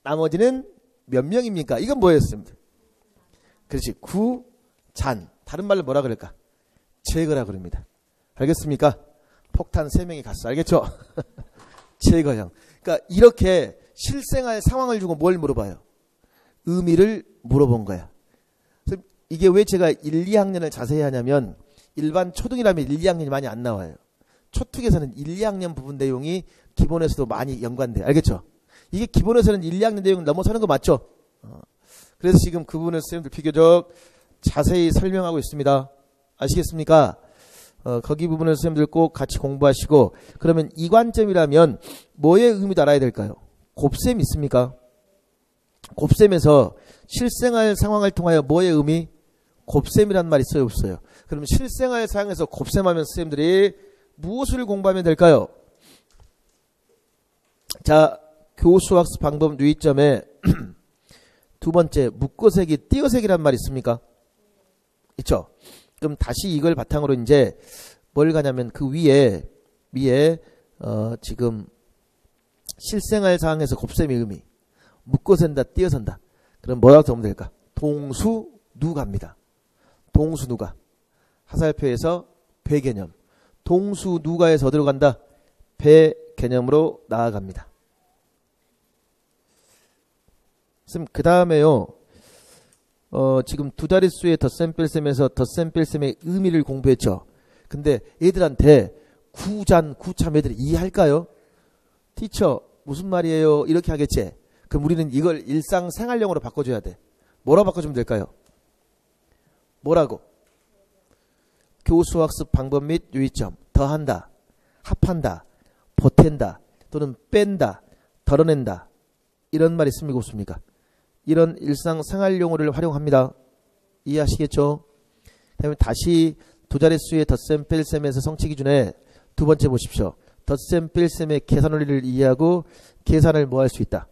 나머지는 몇 명입니까? 이건 뭐였습니다? 그렇지. 구, 잔. 다른 말로 뭐라 그럴까? 제거라 그럽니다. 알겠습니까? 폭탄 3명이 갔어. 알겠죠? 제거형. 그러니까 이렇게 실생활 상황을 주고 뭘 물어봐요? 의미를 물어본 거야. 그래서 이게 왜 제가 1, 2학년을 자세히 하냐면 일반 초등이라면 1, 2학년이 많이 안 나와요. 초특에서는 1, 2학년 부분 내용이 기본에서도 많이 연관돼요. 알겠죠? 이게 기본에서는 1, 2학년 내용 넘어서는 거 맞죠? 그래서 지금 그 부분을 선생님들 비교적 자세히 설명하고 있습니다. 아시겠습니까? 거기 부분을 선생님들 꼭 같이 공부하시고, 그러면 이 관점이라면 뭐의 의미도 알아야 될까요? 곱셈 있습니까? 곱셈에서 실생활 상황을 통하여 뭐의 의미? 곱셈이란 말이 있어요, 없어요? 그럼 실생활 상황에서 곱셈하면 선생님들이 무엇을 공부하면 될까요? 자, 교수학습 방법 유의점에 두 번째, 묶어세기, 띄어세기란 말이 있습니까? 있죠? 그럼 다시 이걸 바탕으로 이제 뭘 가냐면 그 위에 지금 실생활 상황에서 곱셈의 의미, 묶어선다, 띄어선다. 그럼 뭐라고 적으면 될까? 동수 누가입니다. 동수 누가. 하살표에서 배 개념. 동수 누가에서 어디로 간다? 배 개념으로 나아갑니다. 그 다음에요. 지금 두 자릿수의 덧셈 뺄셈에서 덧셈 뺄셈의 의미를 공부했죠. 근데 애들한테 구잔 구참 애들이 이해할까요? 티처 무슨 말이에요? 이렇게 하겠지. 그럼 우리는 이걸 일상생활용으로 바꿔줘야 돼. 뭐라고 바꿔주면 될까요? 뭐라고? 교수학습 방법 및 유의점. 더한다, 합한다, 보탠다, 또는 뺀다, 덜어낸다. 이런 말이 있습니까? 없습니까? 이런 일상생활용어를 활용합니다. 이해하시겠죠? 그다음에 다시 두 자릿수의 덧셈 뺄셈에서 성취 기준에 두 번째 보십시오. 덧셈 뺄셈의 계산 원리를 이해하고 계산을 뭐 할 수 있다?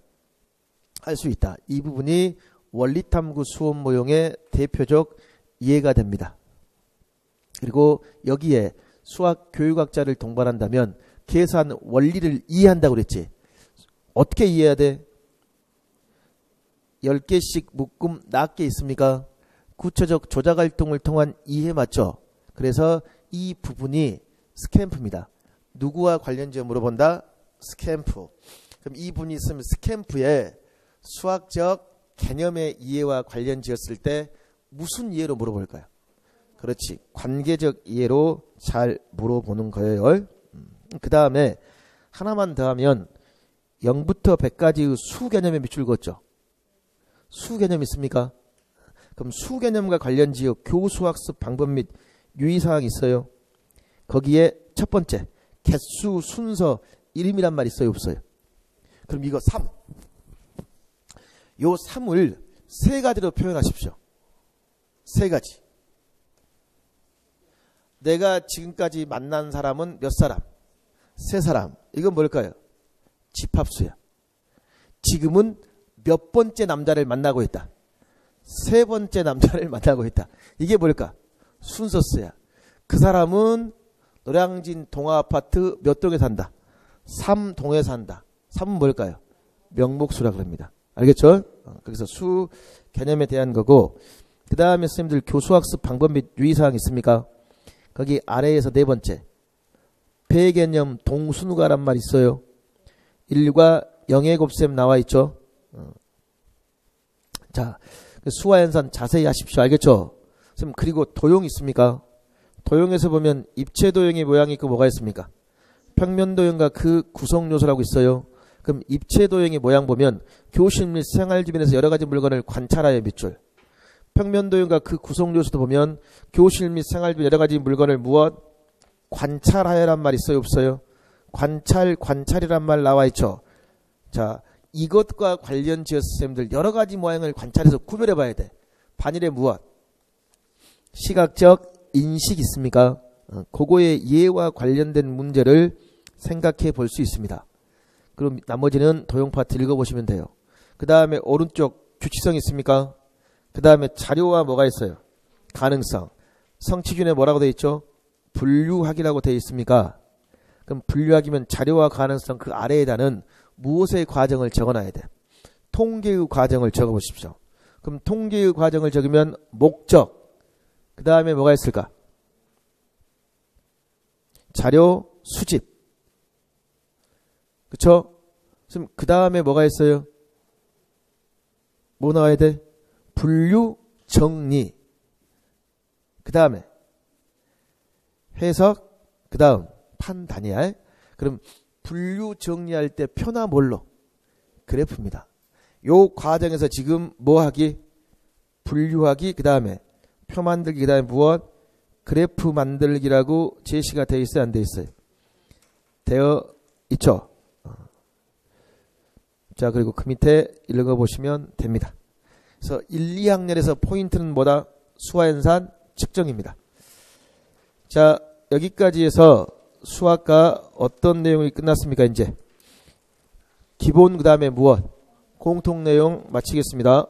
할 수 있다. 이 부분이 원리탐구 수업 모형의 대표적 이해가 됩니다. 그리고 여기에 수학 교육학자를 동반한다면 계산 원리를 이해한다고 그랬지. 어떻게 이해해야 돼? 10개씩 묶음 낱개 있습니까? 구체적 조작 활동을 통한 이해 맞죠? 그래서 이 부분이 스탬프입니다. 누구와 관련지어 물어본다? 스탬프. 그럼 이 부분이 있으면 스탬프에 수학적 개념의 이해와 관련지었을 때 무슨 이해로 물어볼까요? 그렇지. 관계적 이해로 잘 물어보는 거예요. 그 다음에 하나만 더 하면 0부터 100까지의 수 개념에 밑줄 그었죠. 수 개념 있습니까? 그럼 수 개념과 관련지어 교수학습 방법 및 유의사항이 있어요. 거기에 첫 번째, 개수 순서 이름이란 말 있어요? 없어요? 그럼 이거 3. 요 3을 세 가지로 표현하십시오. 세 가지. 내가 지금까지 만난 사람은 몇 사람? 세 사람. 이건 뭘까요? 집합수야. 지금은 몇 번째 남자를 만나고 있다? 세 번째 남자를 만나고 있다. 이게 뭘까? 순서수야. 그 사람은 노량진 동아아파트 몇 동에 산다? 3동에 산다. 3은 뭘까요? 명목수라 그럽니다. 알겠죠? 거기서 수 개념에 대한 거고, 그 다음에 선생님들 교수학습 방법 및 유의사항 있습니까? 거기 아래에서 네 번째, 배 개념 동수누가란 말 있어요. 1과 0의 곱셈 나와 있죠. 자, 수와 연산 자세히 하십시오. 알겠죠? 선생님, 그리고 도용 있습니까? 도용에서 보면 입체 도용의 모양이 있고 뭐가 있습니까? 평면 도용과 그 구성 요소라고 있어요. 그럼 입체 도형의 모양 보면 교실 및 생활 주변에서 여러 가지 물건을 관찰하여 밑줄. 평면 도형과 그 구성 요소도 보면 교실 및 생활 주변 여러 가지 물건을 무엇? 관찰하여란 말 있어요? 없어요? 관찰이란 말 나와 있죠. 자, 이것과 관련지어 선생님들 여러 가지 모양을 관찰해서 구별해 봐야 돼. 반일의 무엇? 시각적 인식 있습니까? 그거의 이해와 관련된 문제를 생각해 볼 수 있습니다. 그럼 나머지는 도형 파트 읽어보시면 돼요. 그 다음에 오른쪽 규칙성 있습니까? 그 다음에 자료와 뭐가 있어요? 가능성. 성취준에 뭐라고 되어 있죠? 분류하기라고 되어 있습니까? 그럼 분류하기면 자료와 가능성 그 아래에다는 무엇의 과정을 적어놔야 돼? 통계의 과정을 적어보십시오. 그럼 통계의 과정을 적으면 목적, 그 다음에 뭐가 있을까? 자료 수집. 그쵸? 그럼 그 다음에 뭐가 있어요? 뭐 나와야 돼? 분류, 정리. 그 다음에 해석, 그 다음 판단이야. 그럼 분류 정리할 때 표나 뭘로? 그래프입니다. 요 과정에서 지금 뭐 하기? 분류하기, 그 다음에 표 만들기, 그 다음에 무엇? 그래프 만들기라고 제시가 되어 있어요? 안 되어 있어요? 되어 있죠. 자, 그리고 그 밑에 읽어보시면 됩니다. 그래서 1, 2학년에서 포인트는 뭐다? 수화연산 측정입니다. 자, 여기까지 해서 수학과 어떤 내용이 끝났습니까? 이제 기본 그 다음에 무엇? 공통 내용 마치겠습니다.